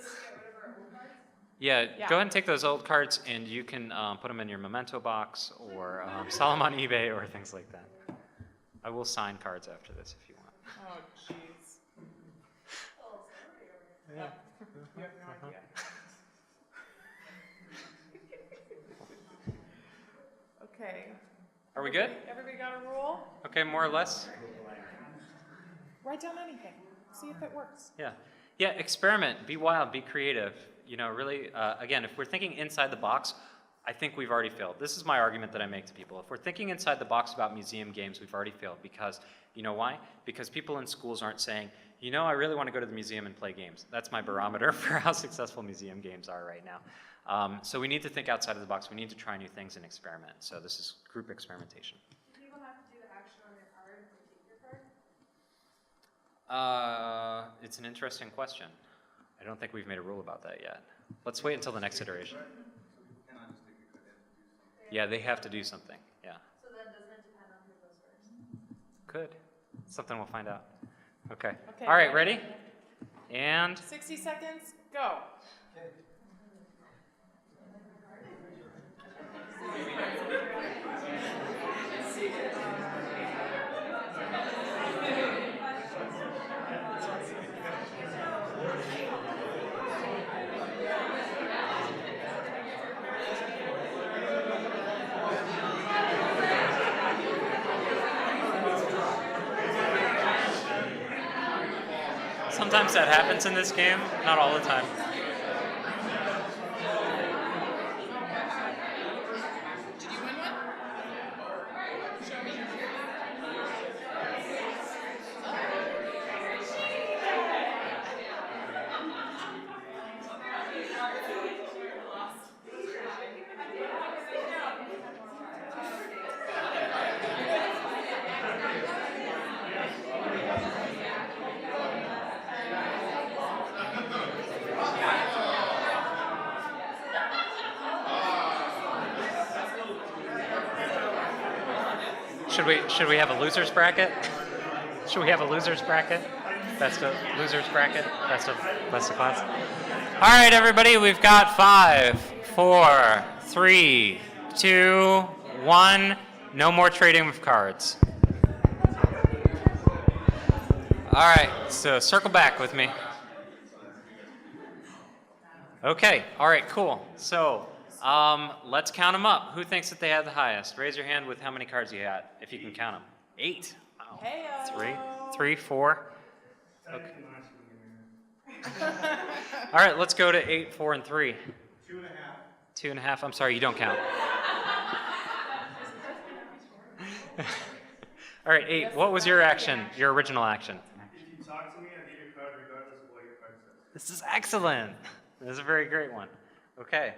Yeah, Yeah. go ahead and take those old cards, and you can put them in your memento box or sell them on eBay or things like that. I will sign cards after this if you want. Oh, jeez. Yeah. You have no idea. Okay. Are we good? Everybody got a rule? Okay, more or less? Write down anything. See if it works. Yeah. Yeah, experiment, be wild, be creative. You know, really, again, if we're thinking inside the box, I think we've already failed. This is my argument that I make to people. If we're thinking inside the box about museum games, we've already failed because, you know why? Because people in schools aren't saying, you know, I really want to go to the museum and play games. That's my barometer for how successful museum games are right now. So we need to think outside of the box. We need to try new things and experiment. So this is group experimentation. Do people have to do the action on their card when they take your card? It's an interesting question. I don't think we've made a rule about that yet. Let's wait until the next iteration. Can I just take it? They have to do something. Yeah, they have to do something. Yeah. So then doesn't it depend on who goes first? Could. Something we'll find out. Okay. Okay, All right, ready? And 60 seconds, go. sometimes that happens in this game, not all the time. Did you win one? Show me. Should we have a losers bracket? Should we have a losers bracket? Best of losers bracket? Best of class? All right, everybody, we've got 5, 4, 3, 2, 1. No more trading of cards. All right, so circle back with me. Okay, all right, cool. So let's count them up. Who thinks that they had the highest? Raise your hand with how many cards you had, if you can count them. 8. Wow. Heyo. 3, 4. Okay. All right, let's go to 8, 4, and 3. 2.5. 2.5. I'm sorry, you don't count. All right, 8. What was your action? Your original action? If you talk to me, I get your card regardless of what your card says. This is excellent. This is a very great one. Okay,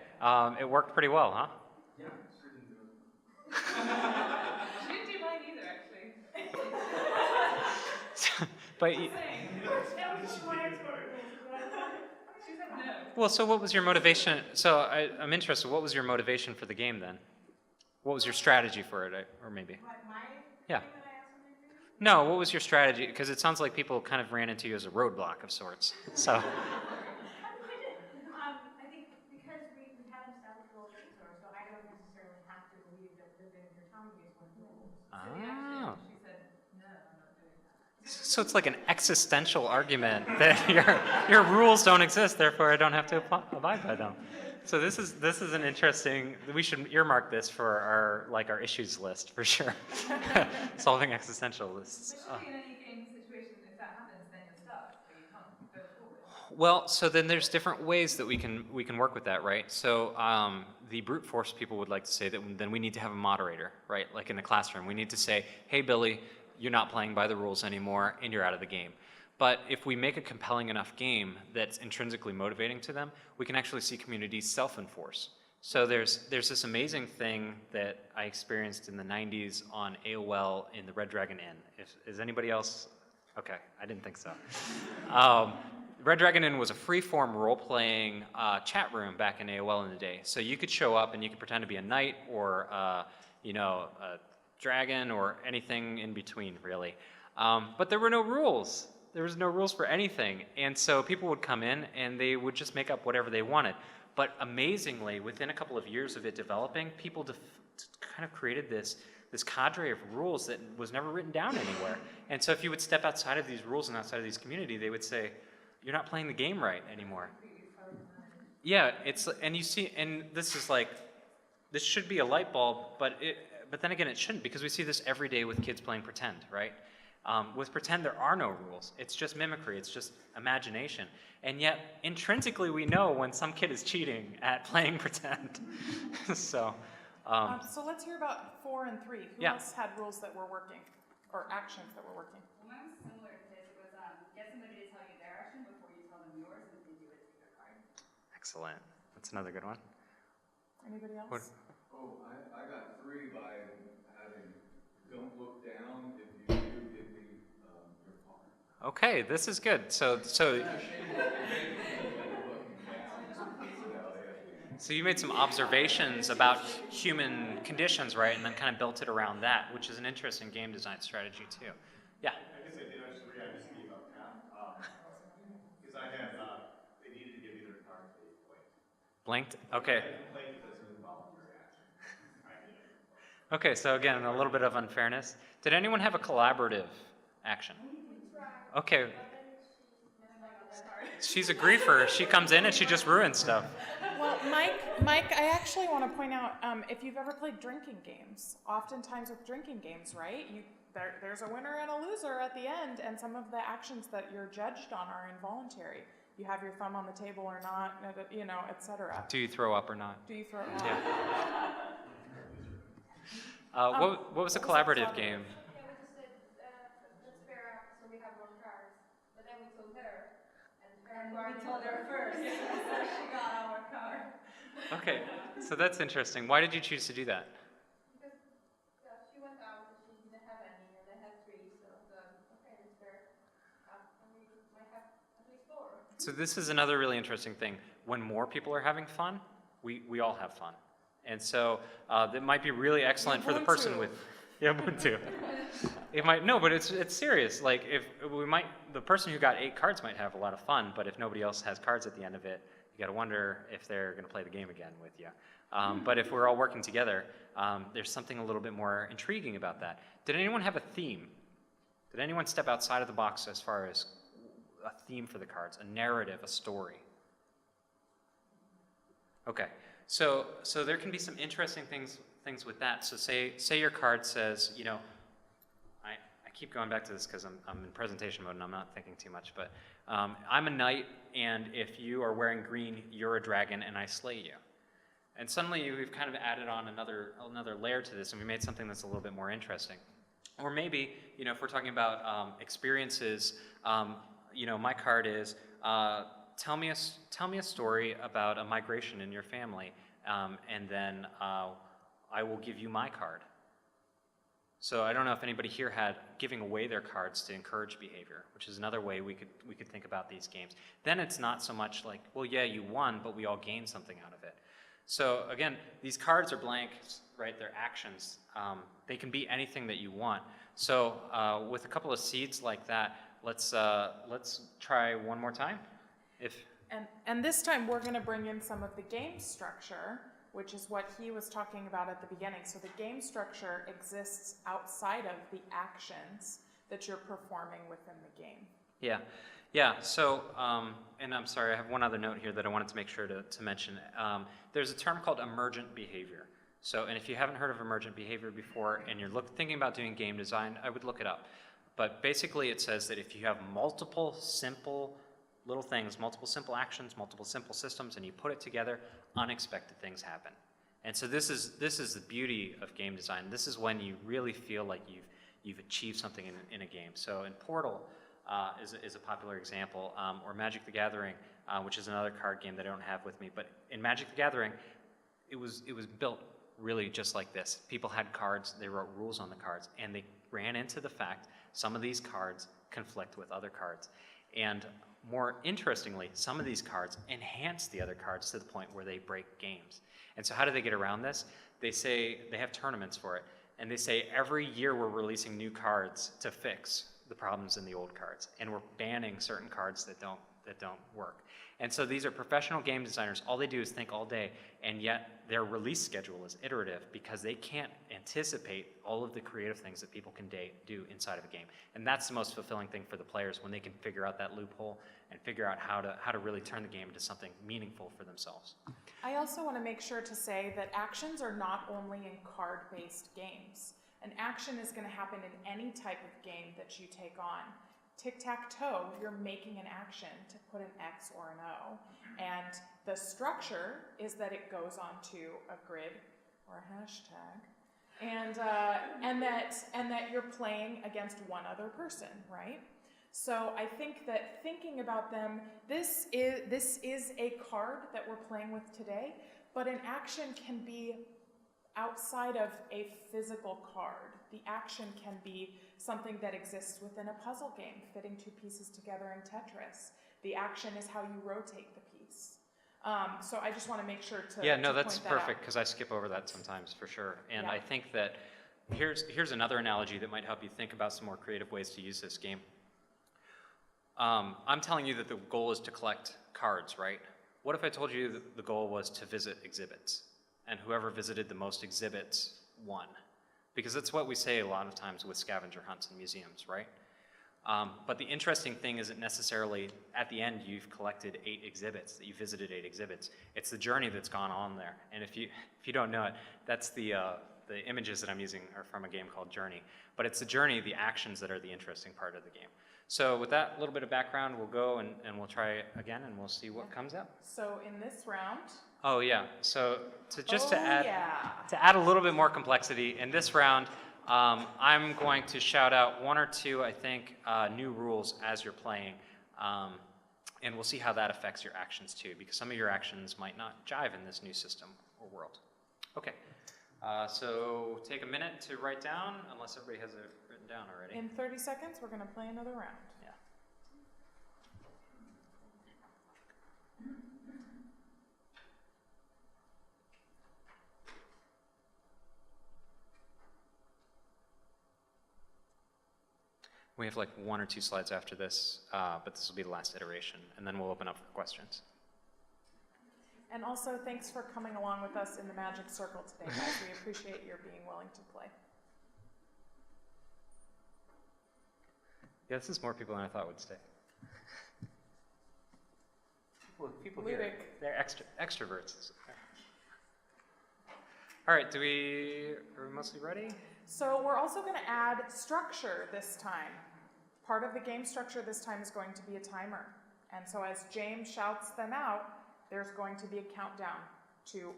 it worked pretty well, huh? Yeah, sure didn't do it. She didn't do mine either, actually. But She said no. well, so what was your motivation? So I'm interested. What was your motivation for the game then? What was your strategy for it, or maybe? Yeah. No, what was your strategy? Because it sounds like people kind of ran into you as a roadblock of sorts. So. I think because we haven't established rules of store, so I don't necessarily have to believe that the vendor telling me is one of the rules. Oh. She said, no, I'm not doing that. So it's like an existential argument that your rules don't exist, therefore I don't have to abide by them. So this is an interesting. We should earmark this for our issues list for sure. Solving existential lists. Especially in any game situation, if that happens, then you're stuck, but you can't go forward. Well, so then there's different ways that we can work with that, right? So the brute force people would like to say that then we need to have a moderator, right? Like in the classroom, we need to say, hey, Billy, you're not playing by the rules anymore, and you're out of the game. But if we make a compelling enough game that's intrinsically motivating to them, we can actually see communities self-enforce. So there's this amazing thing that I experienced in the 90s on AOL in the Red Dragon Inn. Is anybody else? Okay, I didn't think so. Red Dragon Inn was a free-form role-playing chat room back in AOL in the day. So you could show up and you could pretend to be a knight or a dragon or anything in between, really. But there were no rules. There was no rules for anything. And so people would come in and they would just make up whatever they wanted. But amazingly, within a couple of years of it developing, people kind of created this cadre of rules that was never written down anywhere. And so if you would step outside of these rules and outside of these community, they would say, you're not playing the game right anymore. Yeah, and you see, and this is like, this should be a light bulb, but but then again, it shouldn't, because we see this every day with kids playing pretend, right? With pretend, there are no rules. It's just mimicry. It's just imagination. And yet, intrinsically, we know when some kid is cheating at playing pretend. So let's hear about 4 and 3. Who Yeah. else had rules that were working, or actions that were working? Well, mine was similar to this. It was get somebody to tell you their action before you tell them yours, and if they do it, take their card. excellent. That's another good one. Anybody else? What? Oh, I got 3 by having, don't look down, if you do, give me your card. Okay, this is good. So you made some observations about human conditions, right, and then kind of built it around that, which is an interesting game design strategy too. Yeah. I guess I did actually agree about that. Because I had, they needed to give me their card, they Blinked. Okay. I complained because it's an involuntary action. I did it. Okay. So again, a little bit of unfairness. Did anyone have a collaborative action? Okay. She's a griefer. She comes in and she just ruins stuff. Well, Mike, I actually want to point out, if you've ever played drinking games, oftentimes with drinking games, right, there's a winner and a loser at the end, and some of the actions that you're judged on are involuntary. You have your thumb on the table or not, etc. Do you throw up or not? Do you throw it? Yeah. What was a collaborative game? Yeah, we just said, let's pair up so we have one card. But then we told her, and we told her first, so she got our card. Okay, so that's interesting. Why did you choose to do that? Because she went out and she didn't have any, and I had 3, so okay, it's fair. And we might have at least 4. So this is another really interesting thing. When more people are having fun, we all have fun. And so that might be really excellent for the person with Ubuntu. It might, no, but it's serious. Like the person who got 8 cards might have a lot of fun, but if nobody else has cards at the end of it, you got to wonder if they're going to play the game again with you. But if we're all working together, there's something a little bit more intriguing about that. Did anyone have a theme? Did anyone step outside of the box as far as a theme for the cards, a narrative, a story? Okay, so there can be some interesting things with that. So say your card says, I keep going back to this because I'm in presentation mode and I'm not thinking too much, but I'm a knight, and if you are wearing green, you're a dragon, and I slay you. And suddenly we've kind of added on another layer to this, and we made something that's a little bit more interesting. Or maybe, if we're talking about experiences, my card is, tell me a story about a migration in your family, and then I will give you my card. So I don't know if anybody here had giving away their cards to encourage behavior, which is another way we could think about these games. Then it's not so much like, well, yeah, you won, but we all gained something out of it. So again, these cards are blank, right? They're actions. They can be anything that you want. So with a couple of seeds like that, let's try one more time. And this time we're going to bring in some of the game structure, which is what he was talking about at the beginning. So the game structure exists outside of the actions that you're performing within the game. Yeah. So, and I'm sorry, I have one other note here that I wanted to make sure to mention. There's a term called emergent behavior. So, and if you haven't heard of emergent behavior before and you're thinking about doing game design, I would look it up. But basically it says that if you have multiple simple little things, multiple simple actions, multiple simple systems, and you put it together, unexpected things happen. And so this is the beauty of game design. This is when you really feel like you've achieved something in a game. So in Portal is a popular example, or Magic the Gathering, which is another card game that I don't have with me. But in Magic the Gathering, it was built really just like this. People had cards, they wrote rules on the cards, and they ran into the fact some of these cards conflict with other cards. And more interestingly, some of these cards enhance the other cards to the point where they break games. And so how do they get around this? They say they have tournaments for it, and they say every year we're releasing new cards to fix the problems in the old cards, and we're banning certain cards that don't don't work. And so these are professional game designers. All they do is think all day, and yet their release schedule is iterative because they can't anticipate all of the creative things that people can do inside of a game. And that's the most fulfilling thing for the players, when they can figure out that loophole and figure out how to really turn the game into something meaningful for themselves. I also want to make sure to say that actions are not only in card-based games. An action is going to happen in any type of game that you take on. Tic-tac-toe, you're making an action to put an X or an O. And the structure is that it goes onto a grid or a hashtag, and that you're playing against one other person, right? So I think that thinking about them, this is a card that we're playing with today, but an action can be outside of a physical card. The action can be something that exists within a puzzle game, fitting two pieces together in Tetris. The action is how you rotate the piece. So I just want to make sure to Yeah, no, to that's point that out. perfect, because I skip over that sometimes, for sure. And Yeah. I think that here's another analogy that might help you think about some more creative ways to use this game. I'm telling you that the goal is to collect cards, right? What if I told you that the goal was to visit exhibits, and whoever visited the most exhibits won? Because that's what we say a lot of times with scavenger hunts in museums, right? But the interesting thing isn't necessarily at the end you've collected 8 exhibits, that you visited 8 exhibits. It's the journey that's gone on there. And if you don't know it, that's the images that I'm using are from a game called Journey. But it's the journey, the actions, that are the interesting part of the game. So with that little bit of background, we'll go and we'll try it again, and we'll see what comes out. So in this round, Oh yeah, so to yeah. add a little bit more complexity, in this round, I'm going to shout out 1 or 2, I think, new rules as you're playing, and we'll see how that affects your actions too, because some of your actions might not jive in this new system or world. Okay, so take a minute to write down, unless everybody has it written down already. In 30 seconds, we're going to play another round. Yeah. We have like 1 or 2 slides after this, but this will be the last iteration, and then we'll open up for questions. And also, thanks for coming along with us in the Magic Circle today, guys. We appreciate your being willing to play. Yeah, this is more people than I thought would stay. People here, Ludic. they're extroverts. All right, are we mostly ready? So we're also going to add structure this time. Part of the game structure this time is going to be a timer. And so as James shouts them out, there's going to be a countdown to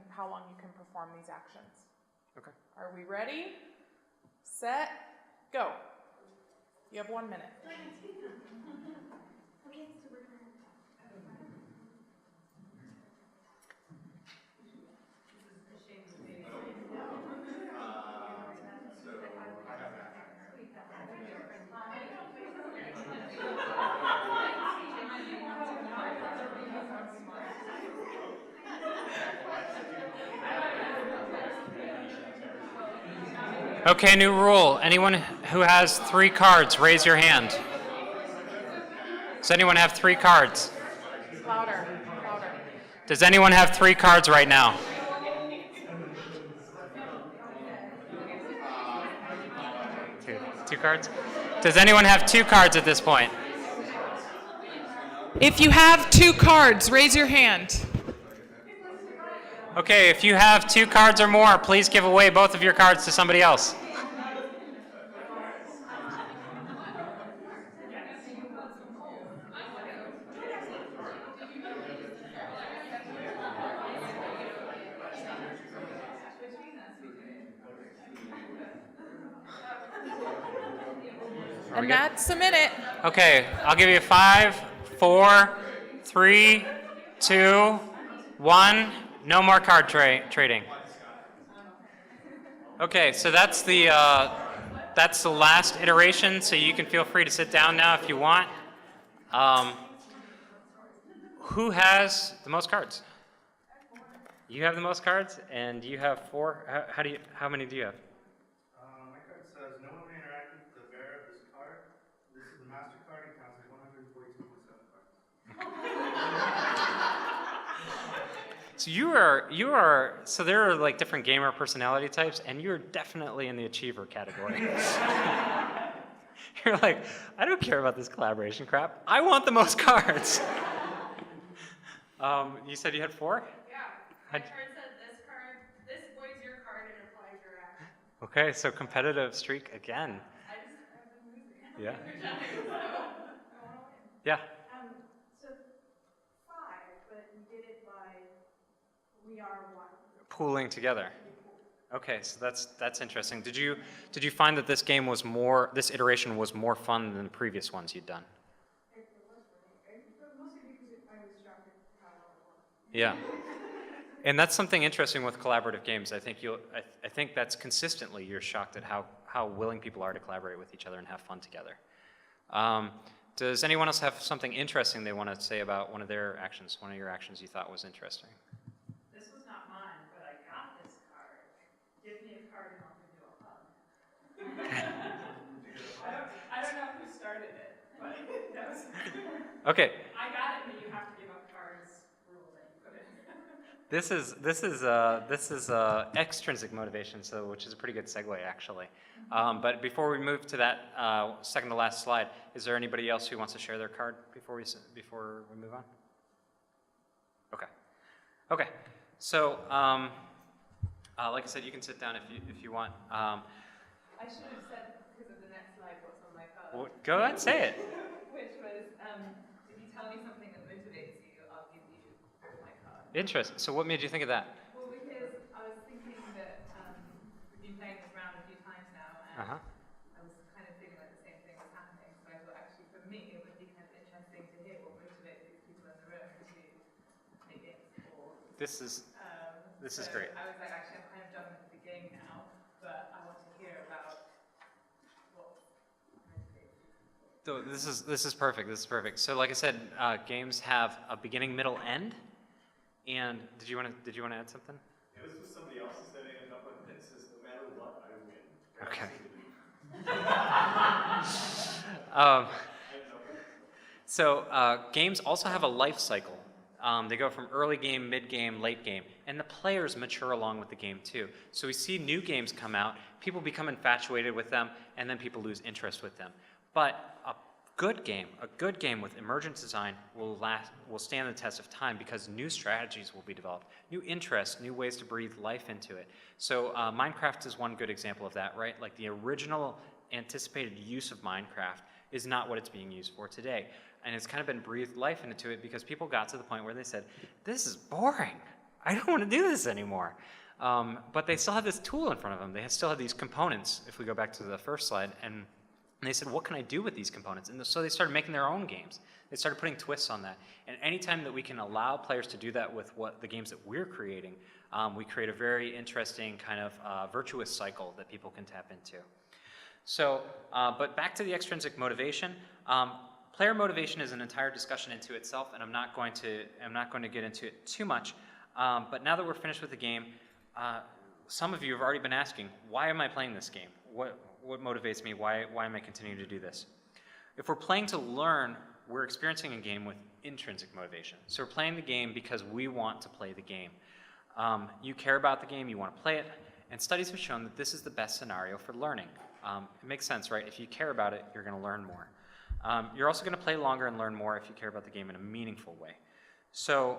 how long you can perform these actions. Okay. Are we ready? Set, go. You have 1 minute. Okay, new rule. Anyone who has 3 cards, raise your hand. Does anyone have 3 cards? Louder, louder. Does anyone have 3 cards right now? Two cards? Does anyone have 2 cards at this point? If you have 2 cards, raise your hand. Okay, if you have 2 cards or more, please give away both of your cards to somebody else. And that's a minute. Okay, I'll give you 5, 4, 3, 2, 1. No more card trading. Okay, so that's the last iteration. So you can feel free to sit down now if you want. Who has the most cards? You have the most cards, and you have 4. How many do you have? My card says, no one may interact with the bearer of this card. This is the master card. It counts as 142.7 cards. So so there are like different gamer personality types, and you're definitely in the achiever category. You're like, I don't care about this collaboration crap. I want the most cards. You said you had 4? Yeah. My card said this voids your card and applies your action. Okay, so competitive streak again. I've been losing. Yeah. Every time, so I want to win. Yeah. So 5, but you did it by, we are 1. Pooling together. Okay, so that's interesting. Did you find that this iteration was more fun than the previous ones you'd done? It was funny, but mostly because I was shocked at how well it was. Yeah. And that's something interesting with collaborative games. I think that's consistently you're shocked at how willing people are to collaborate with each other and have fun together. Does anyone else have something interesting they want to say about one of your actions you thought was interesting? This was not mine, but I got this card. Give me a card and I'll give you a hug. I don't know who started it, but that was. Okay. I got it, but you have to give up cards rule that you put in. This is extrinsic motivation, which is a pretty good segue actually. But before we move to that second to last slide, is there anybody else who wants to share their card before we move on? Okay. Okay. So, like I said, you can sit down if you want. I should have said, because of the next slide, what's on my card. Well, go ahead, say it. Which was, if you tell me something that motivates you, I'll give you my card. Interesting. So what made you think of that? Well, because I was thinking that we've been playing this round a few times now, and I was kind of feeling like the same thing was happening. So I thought, actually, for me, it would be kind of interesting to hear what motivates these people in the room to make games. This is great. I was like, actually, I'm kind of done with the game now, but I want to hear about what motivates people. So this is perfect. This is perfect. So like I said, games have a beginning, middle, end. And did you want to add something? Yeah, this was somebody else who said I ended up with it. It says no matter what, I win. Okay. So games also have a life cycle. They go from early game, mid game, late game, and the players mature along with the game too. So we see new games come out, people become infatuated with them, and then people lose interest with them. But a good game with emergent design will stand the test of time because new strategies will be developed, new interests, new ways to breathe life into it. So Minecraft is one good example of that, right? Like the original anticipated use of Minecraft is not what it's being used for today. And it's kind of been breathed life into it because people got to the point where they said, this is boring. I don't want to do this anymore. But they still have this tool in front of them. They still have these components, if we go back to the first slide, and they said, what can I do with these components? And so they started making their own games. They started putting twists on that. And anytime that we can allow players to do that with the games that we're creating, we create a very interesting kind of virtuous cycle that people can tap into. So, but back to the extrinsic motivation. Player motivation is an entire discussion into itself, and I'm not going to get into it too much. But now that we're finished with the game, some of you have already been asking, why am I playing this game? What motivates me? Why am I continuing to do this? If we're playing to learn, we're experiencing a game with intrinsic motivation. So we're playing the game because we want to play the game. You care about the game, you want to play it, and studies have shown that this is the best scenario for learning. It makes sense, right? If you care about it, you're going to learn more. You're also going to play longer and learn more if you care about the game in a meaningful way. So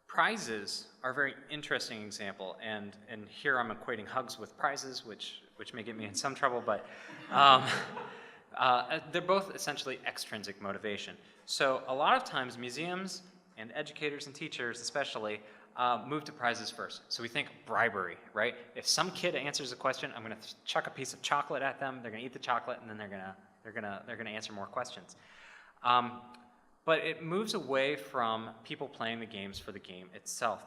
prizes are a very interesting example, and here I'm equating hugs with prizes, which may get me in some trouble, but they're both essentially extrinsic motivation. So a lot of times museums and educators and teachers especially move to prizes first. So we think bribery, right? If some kid answers a question, I'm going to chuck a piece of chocolate at them. They're going to eat the chocolate, and then they're going to answer more questions. But it moves away from people playing the games for the game itself.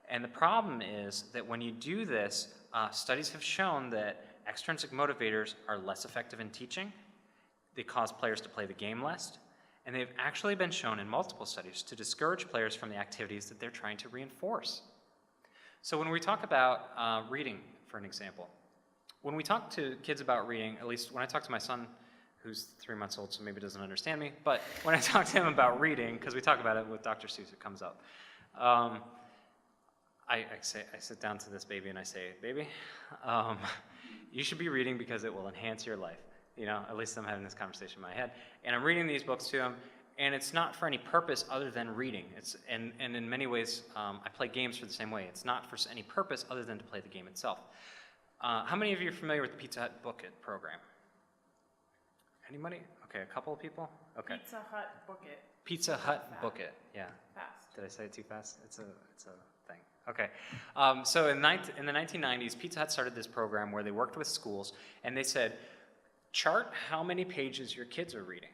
And the problem is that when you do this, studies have shown that extrinsic motivators are less effective in teaching. They cause players to play the game less. And they've actually been shown in multiple studies to discourage players from the activities that they're trying to reinforce. So when we talk about reading, for an example, when we talk to kids about reading, at least when I talk to my son, who's 3 months old, so maybe doesn't understand me, but when I talk to him about reading, because we talk about it with Dr. Seuss, it comes up. I sit down to this baby and I say, baby, you should be reading because it will enhance your life. You know, at least I'm having this conversation in my head. And I'm reading these books to him, and it's not for any purpose other than reading. And in many ways, I play games for the same way. It's not for any purpose other than to play the game itself. How many of you are familiar with the Pizza Hut Book It program? Anybody? Okay, a couple of people? Okay. Pizza Hut Book It. Pizza Hut Book It, yeah. Fast. Did I say it too fast? It's a thing. Okay. So in the 1990s, Pizza Hut started this program where they worked with schools, and they said, chart how many pages your kids are reading.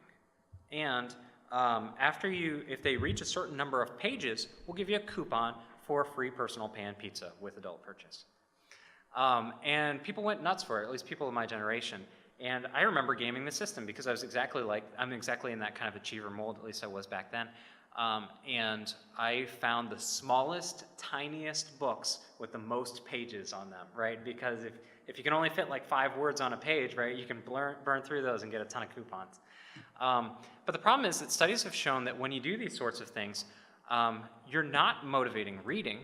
And if they reach a certain number of pages, we'll give you a coupon for a free personal pan pizza with adult purchase. And people went nuts for it, at least people of my generation. And I remember gaming the system because I'm exactly in that kind of achiever mold, at least I was back then. And I found the smallest, tiniest books with the most pages on them, right? Because if you can only fit like 5 words on a page, right, you can burn through those and get a ton of coupons. But the problem is that studies have shown that when you do these sorts of things, you're not motivating reading,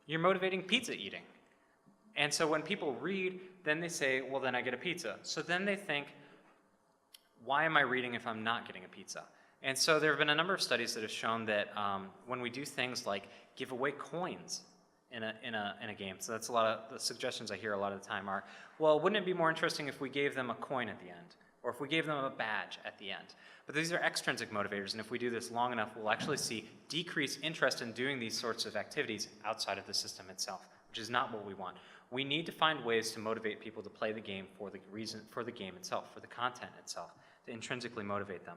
you're motivating pizza eating. And so when people read, then they say, well, then I get a pizza. So then they think, why am I reading if I'm not getting a pizza? And so there have been a number of studies that have shown that when we do things like give away coins in a game, so that's a lot of the suggestions I hear a lot of the time are, well, wouldn't it be more interesting if we gave them a coin at the end? Or if we gave them a badge at the end? But these are extrinsic motivators, and if we do this long enough, we'll actually see decreased interest in doing these sorts of activities outside of the system itself, which is not what we want. We need to find ways to motivate people to play the game for the game itself, for the content itself, to intrinsically motivate them.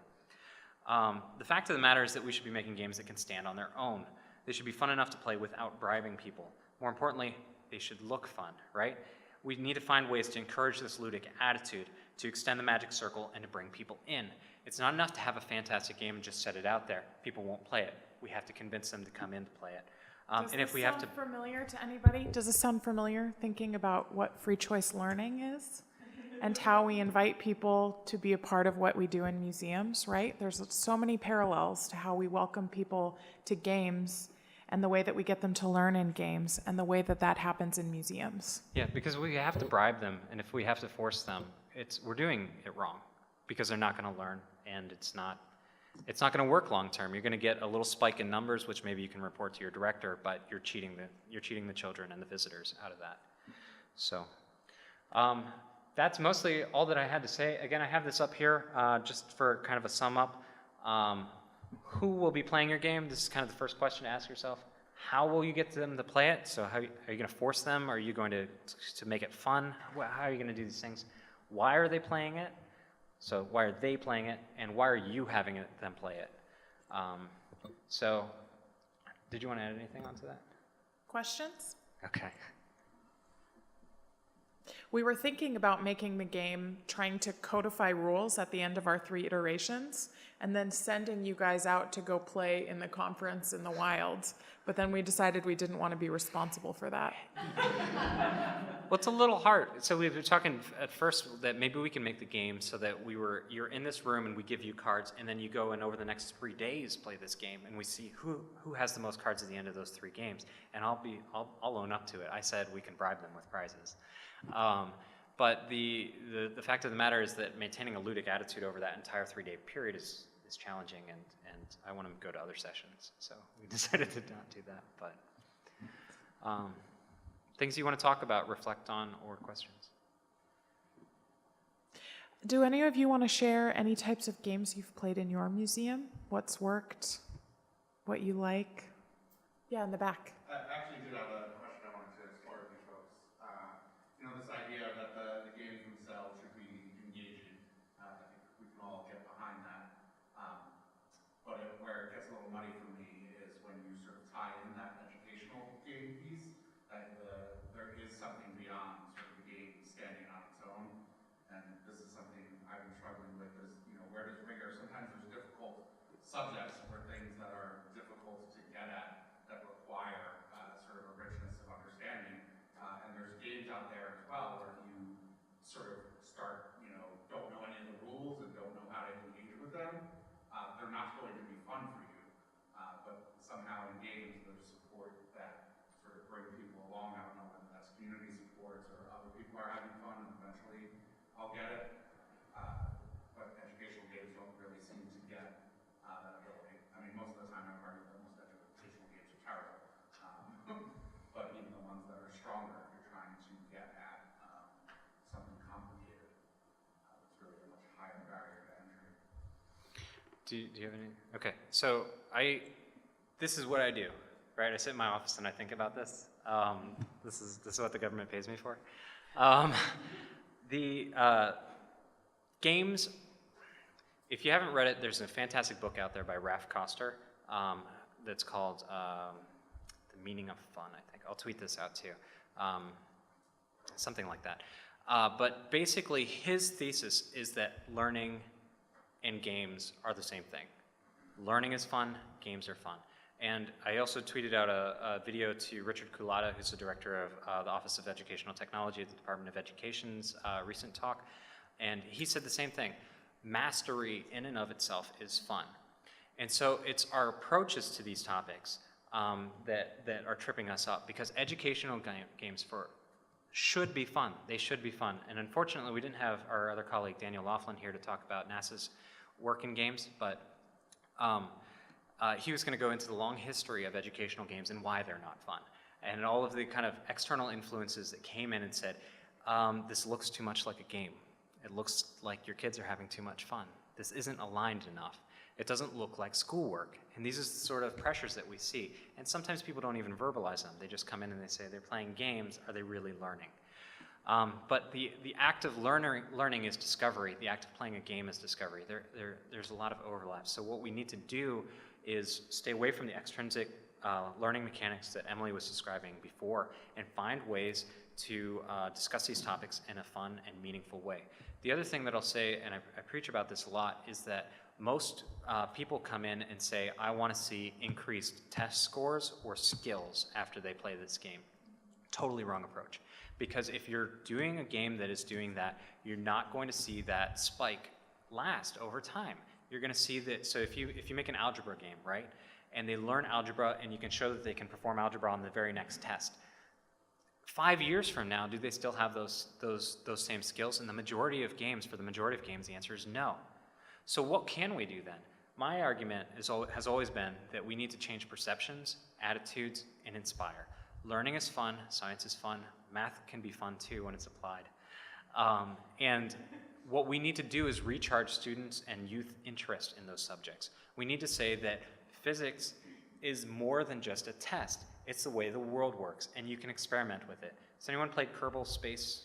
The fact of the matter is that we should be making games that can stand on their own. They should be fun enough to play without bribing people. More importantly, they should look fun, right? We need to find ways to encourage this ludic attitude, to extend the magic circle, and to bring people in. It's not enough to have a fantastic game and just set it out there. People won't play it. We have to convince them to come in to play it. Does this sound familiar to anybody? Does this sound familiar, thinking about what free choice learning is and how we invite people to be a part of what we do in museums, right? There's so many parallels to how we welcome people to games and the way that we get them to learn in games and the way that that happens in museums. Yeah, because we have to bribe them, and if we have to force them, we're doing it wrong because they're not going to learn, and it's not going to work long term. You're going to get a little spike in numbers, which maybe you can report to your director, but you're cheating the children and the visitors out of that. So that's mostly all that I had to say. Again, I have this up here just for kind of a sum up. Who will be playing your game? This is kind of the first question to ask yourself. How will you get them to play it? So are you going to force them? Are you going to make it fun? How are you going to do these things? Why are they playing it? So why are they playing it? And why are you having them play it? So did you want to add anything onto that? Questions? Okay. We were thinking about making the game, trying to codify rules at the end of our 3 iterations, and then sending you guys out to go play in the conference in the wilds. But then we decided we didn't want to be responsible for that. Well, it's a little hard. So we were talking at first that maybe we can make the game so that you're in this room and we give you cards, and then you go and over the next 3 days play this game, and we see who has the most cards at the end of those 3 games. And I'll own up to it. I said we can bribe them with prizes. But the fact of the matter is that maintaining a ludic attitude over that entire 3-day period is challenging, and I want to go to other sessions. So we decided to not do that. But things you want to talk about, reflect on, or questions? Do any of you want to share any types of games you've played in your museum? What's worked? What you like? Yeah, in the back. I actually did have a question I wanted to explore with you folks. This idea that the games themselves should be engaging, I think we can all get behind that. But where it gets a little muddy for me is when you sort of tie in that educational game piece, that there is something beyond sort of the game standing on its own. And this is something I've been struggling with is, where does rigor, sometimes there's difficult subjects or things that are difficult to get at that require all get it, but educational games don't really seem to get that ability. I mean, most of the time I would argue that most educational games are terrible, but even the ones that are stronger, if you're trying to get at something complicated, it's really a much higher barrier to entry. Do you have any? Okay, so this is what I do, right? I sit in my office and I think about this. This is what the government pays me for. The games, if you haven't read it, there's a fantastic book out there by Ralph Koster that's called The Meaning of Fun, I think. I'll tweet this out too. Something like that. But basically his thesis is that learning and games are the same thing. Learning is fun, games are fun. And I also tweeted out a video to Richard Culata, who's the director of the Office of Educational Technology at the Department of Education's recent talk. And he said the same thing. Mastery in and of itself is fun. And so it's our approaches to these topics that are tripping us up, because educational games should be fun. They should be fun. And unfortunately, we didn't have our other colleague, Daniel Laughlin, here to talk about NASA's work in games, but he was going to go into the long history of educational games and why they're not fun, and all of the kind of external influences that came in and said, this looks too much like a game. It looks like your kids are having too much fun. This isn't aligned enough. It doesn't look like schoolwork. And these are the sort of pressures that we see. And sometimes people don't even verbalize them. They just come in and they say, they're playing games. Are they really learning? But the act of learning is discovery. The act of playing a game is discovery. There's a lot of overlap. So what we need to do is stay away from the extrinsic learning mechanics that Emily was describing before, and find ways to discuss these topics in a fun and meaningful way. The other thing that I'll say, and I preach about this a lot, is that most people come in and say, I want to see increased test scores or skills after they play this game. Totally wrong approach. Because if you're doing a game that is doing that, you're not going to see that spike last over time. You're going to see that, so if you make an algebra game, right, and they learn algebra and you can show that they can perform algebra on the very next test, 5 years from now, do they still have those same skills? In the majority of games, for the majority of games, the answer is no. So what can we do then? My argument has always been that we need to change perceptions, attitudes, and inspire. Learning is fun, science is fun, math can be fun too when it's applied. And what we need to do is recharge students and youth interest in those subjects. We need to say that physics is more than just a test. It's the way the world works, and you can experiment with it. Has anyone played Kerbal Space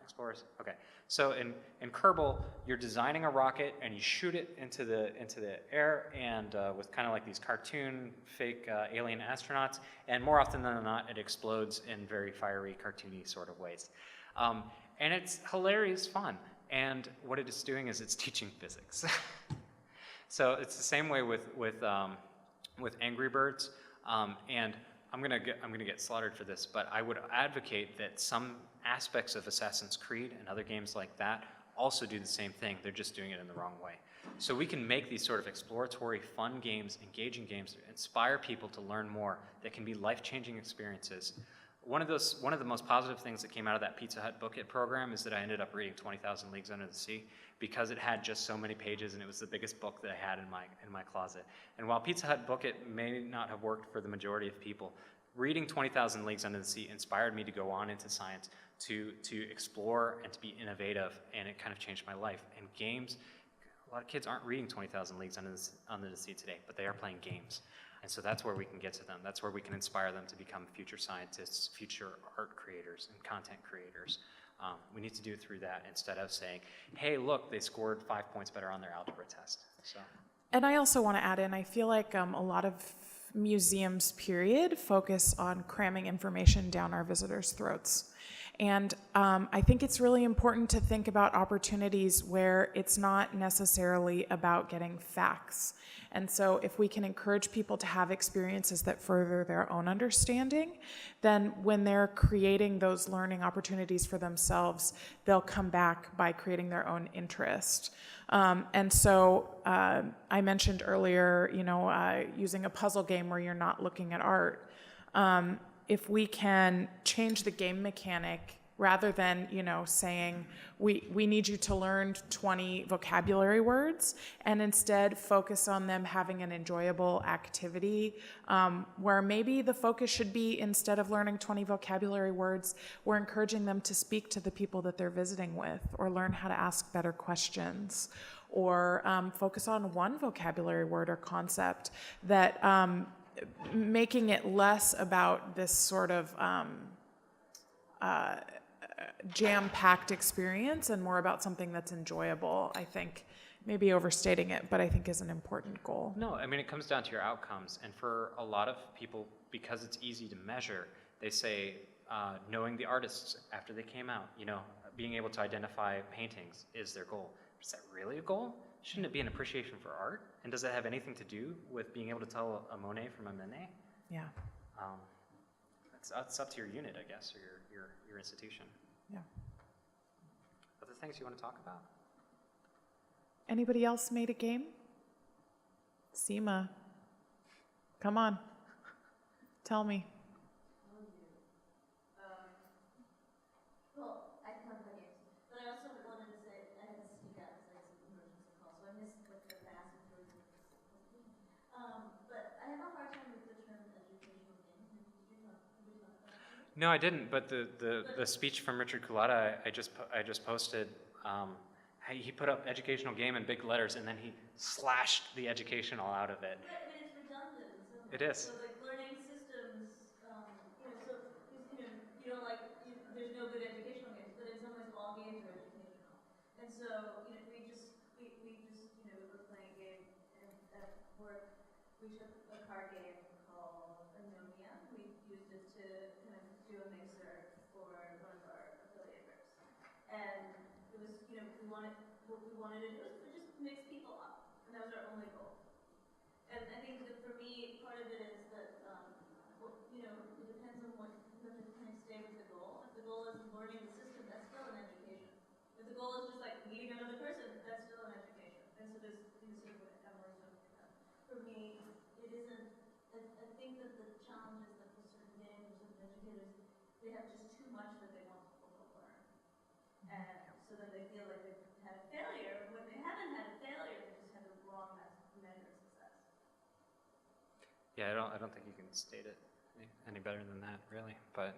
Explorers? Okay. So in Kerbal, you're designing a rocket and you shoot it into the air, and with kind of like these cartoon fake alien astronauts, and more often than not, it explodes in very fiery, cartoony sort of ways. And it's hilarious fun. And what it is doing is it's teaching physics. So it's the same way with Angry Birds. And I'm gonna get slaughtered for this, but I would advocate that some aspects of Assassin's Creed and other games like that also do the same thing. They're just doing it in the wrong way. So we can make these sort of exploratory, fun games, engaging games, inspire people to learn more, that can be life-changing experiences. One of the most positive things that came out of that Pizza Hut Book It program is that I ended up reading 20,000 Leagues Under the Sea, because it had just so many pages, and it was the biggest book that I had in my closet. And while Pizza Hut Book It may not have worked for the majority of people, reading 20,000 Leagues Under the Sea inspired me to go on into science, to explore and to be innovative, and it kind of changed my life. And games, a lot of kids aren't reading 20,000 Leagues Under the Sea today, but they are playing games. And so that's where we can get to them. That's where we can inspire them to become future scientists, future art creators, and content creators. We need to do it through that instead of saying, hey, look, they scored 5 points better on their algebra test. So. And I also want to add in, I feel like a lot of museums, period, focus on cramming information down our visitors' throats. And I think it's really important to think about opportunities where it's not necessarily about getting facts. And so if we can encourage people to have experiences that further their own understanding, then when they're creating those learning opportunities for themselves, they'll come back by creating their own interest. And so I mentioned earlier, using a puzzle game where you're not looking at art. If we can change the game mechanic rather than, saying, we need you to learn 20 vocabulary words, and instead focus on them having an enjoyable activity, where maybe the focus should be, instead of learning 20 vocabulary words, we're encouraging them to speak to the people that they're visiting with, or learn how to ask better questions, or focus on one vocabulary word or concept, that making it less about this sort of jam-packed experience and more about something that's enjoyable, I think. Maybe overstating it, but I think is an important goal. No, I mean, it comes down to your outcomes. And for a lot of people, because it's easy to measure, they say knowing the artists after they came out, being able to identify paintings is their goal. Is that really a goal? Shouldn't it be an appreciation for art? And does that have anything to do with being able to tell a Monet from a Manet? Yeah. It's up to your unit, I guess, or your institution. Yeah. Other things you want to talk about? Anybody else made a game? Seema, come on. Tell me. Well, I can talk about games, but I also wanted to say I had to sneak out because I had some emergency call, so I missed like the vast majority of this presentation. But I have a hard time with the term educational game. Did we talk about that? No, I didn't. But the speech from Richard Culata I just posted. He put up educational game in big letters, and then he slashed the educational out of it. Right, but it's redundant in some way. It is. So like learning systems, so you don't like, there's no good educational games, but in some ways all games are educational. And so, we just were playing a game at work. We took a card game called Anomia. We used it to kind of do a mixer for one of our affiliate reps. And it was, what we wanted to do was to just mix people up. And that was our only goal. And I think that for me, part of it is that, it depends on what, you have to kind of stay with the goal. If the goal is learning the system, that's still an education. If the goal is just like meeting another person, that's still an education. And so there's sort of what Emily's talking about. For me, it isn't, I think that the challenge is that for certain games or certain educators, they have just too much that they want people to learn. And so then they feel like they've had a failure. When they haven't had a failure, they just had the wrong measure of success. Yeah, I don't think you can state it any better than that, really. But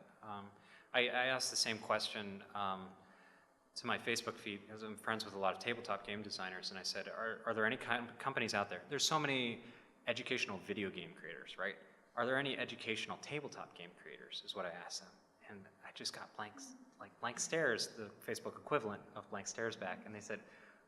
I asked the same question to my Facebook feed, because I'm friends with a lot of tabletop game designers, and I said, are there any companies out there? There's so many educational video game creators, right? Are there any educational tabletop game creators, is what I asked them. And I just got blank stares, the Facebook equivalent of blank stares back, and they said,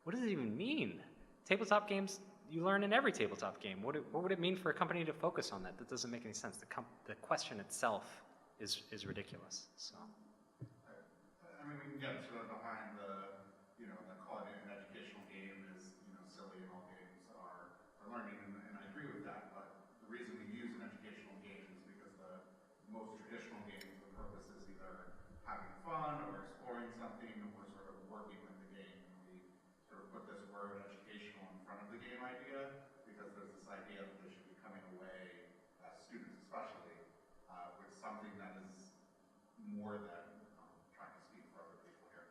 what does it even mean? Tabletop games, you learn in every tabletop game. What would it mean for a company to focus on that? That doesn't make any sense. The question itself is ridiculous. So. I mean, we can get sort of behind the calling it an educational game is, silly, and all games are learning, and I agree with that, but the reason we use an educational game is because the most traditional games, the purpose is either having fun or exploring something or sort of working with the game. And we sort of put this word educational in front of the game idea because there's this idea that they should be coming away, students especially, with something that is more than, trying to speak for other people here,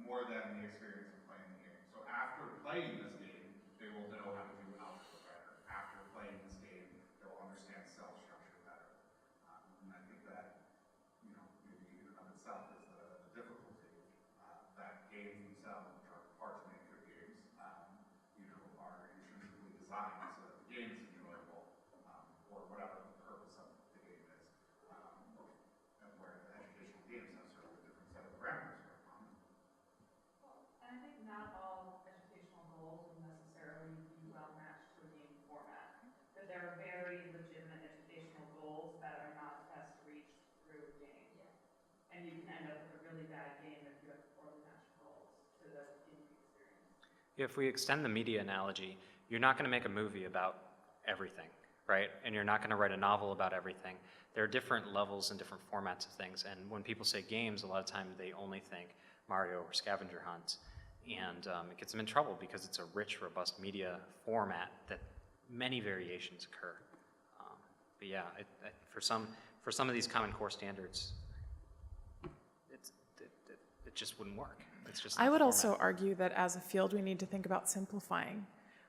more than the experience of playing the game. So after playing this game, they will know how to do output better. After playing this game, they'll understand cell structure better. And I think that, maybe in and of itself is the difficulty that games themselves, which are parts of making good games, are intrinsically designed so that the game is enjoyable, or whatever the purpose of the game is. And where the educational games have sort of a different set of parameters for it. And I think not all educational goals will necessarily be well matched to a game format. That there are very legitimate educational goals that are not best reached through a game. Yeah. And you can end up with a really bad game if you have poorly matched goals to the gaming experience. If we extend the media analogy, you're not going to make a movie about everything, right? And you're not going to write a novel about everything. There are different levels and different formats of things. And when people say games, a lot of time they only think Mario or Scavenger Hunt. And it gets them in trouble because it's a rich, robust media format that many variations occur. But yeah, for some of these Common Core standards, it just wouldn't work. It's just I not would the also format. argue that as a field, we need to think about simplifying.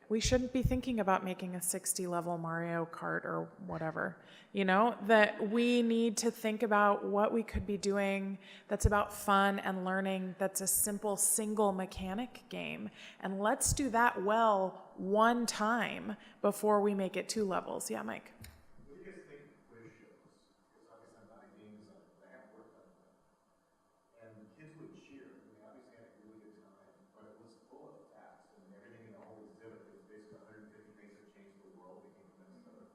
We shouldn't be thinking about making a 60-level Mario Kart or whatever, that we need to think about what we could be doing that's about fun and learning, that's a simple single mechanic game. And let's do that well one time before we make it 2 levels. Yeah, Mike? What do you guys think of quiz shows? Because obviously I'm not a game designer, but I have worked on them. And the kids would cheer, and they obviously had a really good time, but it was full of facts, and everything in the whole exhibit was basically 150 things that changed the world that came from Minnesota.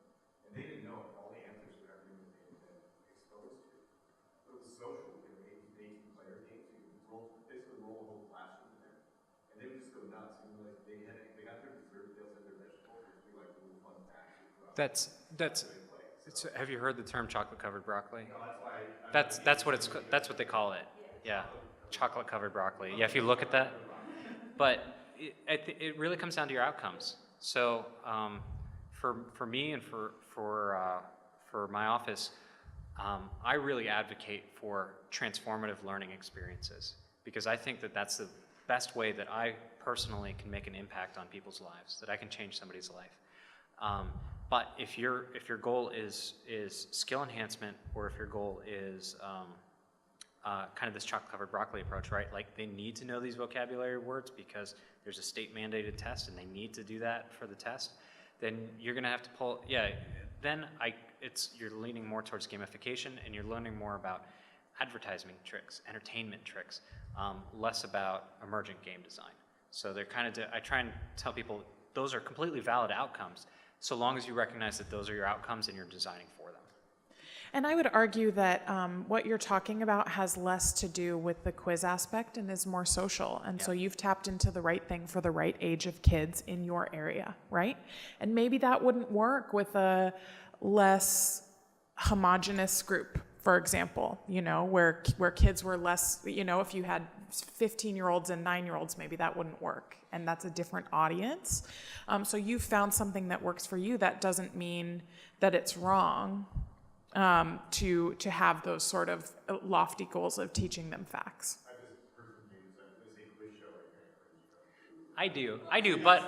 And they didn't know all the answers to everything that they had been exposed to. But it was social, we had 18 player games, so you could basically roll a whole classroom in there. And they would just go nuts, and like they got their dessert, they also had their vegetables, which would be like little fun facts. Have you heard the term chocolate covered broccoli? No, that's why That's what they call it. Yeah, chocolate covered broccoli. Yeah, if you look at that, but it really comes down to your outcomes. So for me and for my office, I really advocate for transformative learning experiences because I think that that's the best way that I personally can make an impact on people's lives, that I can change somebody's life. But if your goal is skill enhancement, or if your goal is kind of this chocolate-covered broccoli approach, right? Like they need to know these vocabulary words because there's a state-mandated test, and they need to do that for the test. Then you're going to have to pull. Yeah. Then you're leaning more towards gamification, and you're learning more about advertising tricks, entertainment tricks, less about emergent game design. So they're kind of. I try and tell people those are completely valid outcomes, so long as you recognize that those are your outcomes and you're designing for them. And I would argue that what you're talking about has less to do with the quiz aspect and is more social. And so you've tapped into the right thing for the right age of kids in your area, right? And maybe that wouldn't work with a less homogenous group, for example, where kids were less, if you had 15-year-olds and 9-year-olds, maybe that wouldn't work. And that's a different audience. So you found something that works for you. That doesn't mean that it's wrong to have those sort of lofty goals of teaching them facts. I just heard from games that when they say quiz show, are you going to cringe? I do, but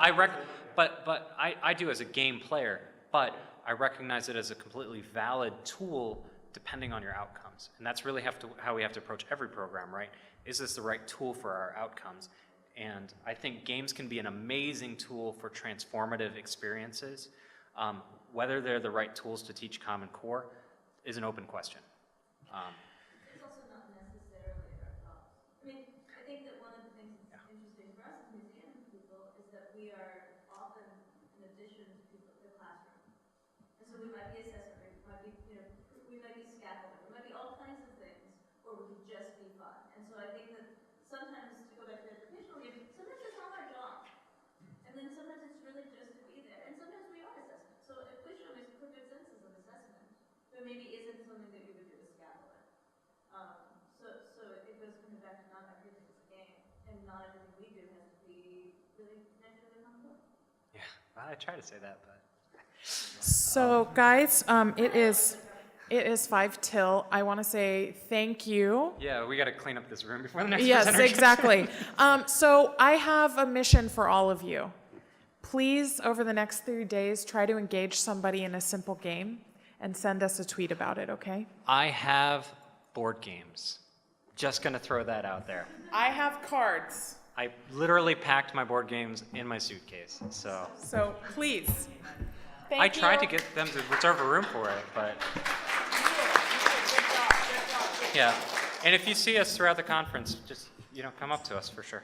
I do as a game player, but I recognize it as a completely valid tool depending on your outcomes. And that's really how we have to approach every program, right? Is this the right tool for our outcomes? And I think games can be an amazing tool for transformative experiences. Whether they're the right tools to teach Common Core is an open question. It's also not necessarily our thoughts. I mean, I think that one of the things that's interesting for us as museum people is that we are often an addition to the classroom. And so we might be assessment, we might be, we might be scaffolding, we might be all kinds of things, or we could just be fun. And so I think that sometimes, to go back to the educational game, sometimes it's not our job. And then sometimes it's really just to be there. And sometimes we are assessment. So a quiz show makes perfect sense as an assessment, but maybe isn't something that you would do as scaffolding. So it goes kind of back to not everything is a game, and not everything we do has to be really naturally humble. Yeah, I try to say that, but. So guys, it is 5 till. I want to say thank you. Yeah, we got to clean up this room before the next Yes, presenter gets exactly. So I have a mission for all of you. Please, over the next 3 days, try to engage somebody in a simple game and send us a tweet about it, okay? I have board games. Just going to throw that out there. I have cards. I literally packed my board games in my suitcase, so. So please. Thank I tried you. to get them to reserve a room for it, but. Yeah, and if you see us throughout the conference, just, come up to us for sure.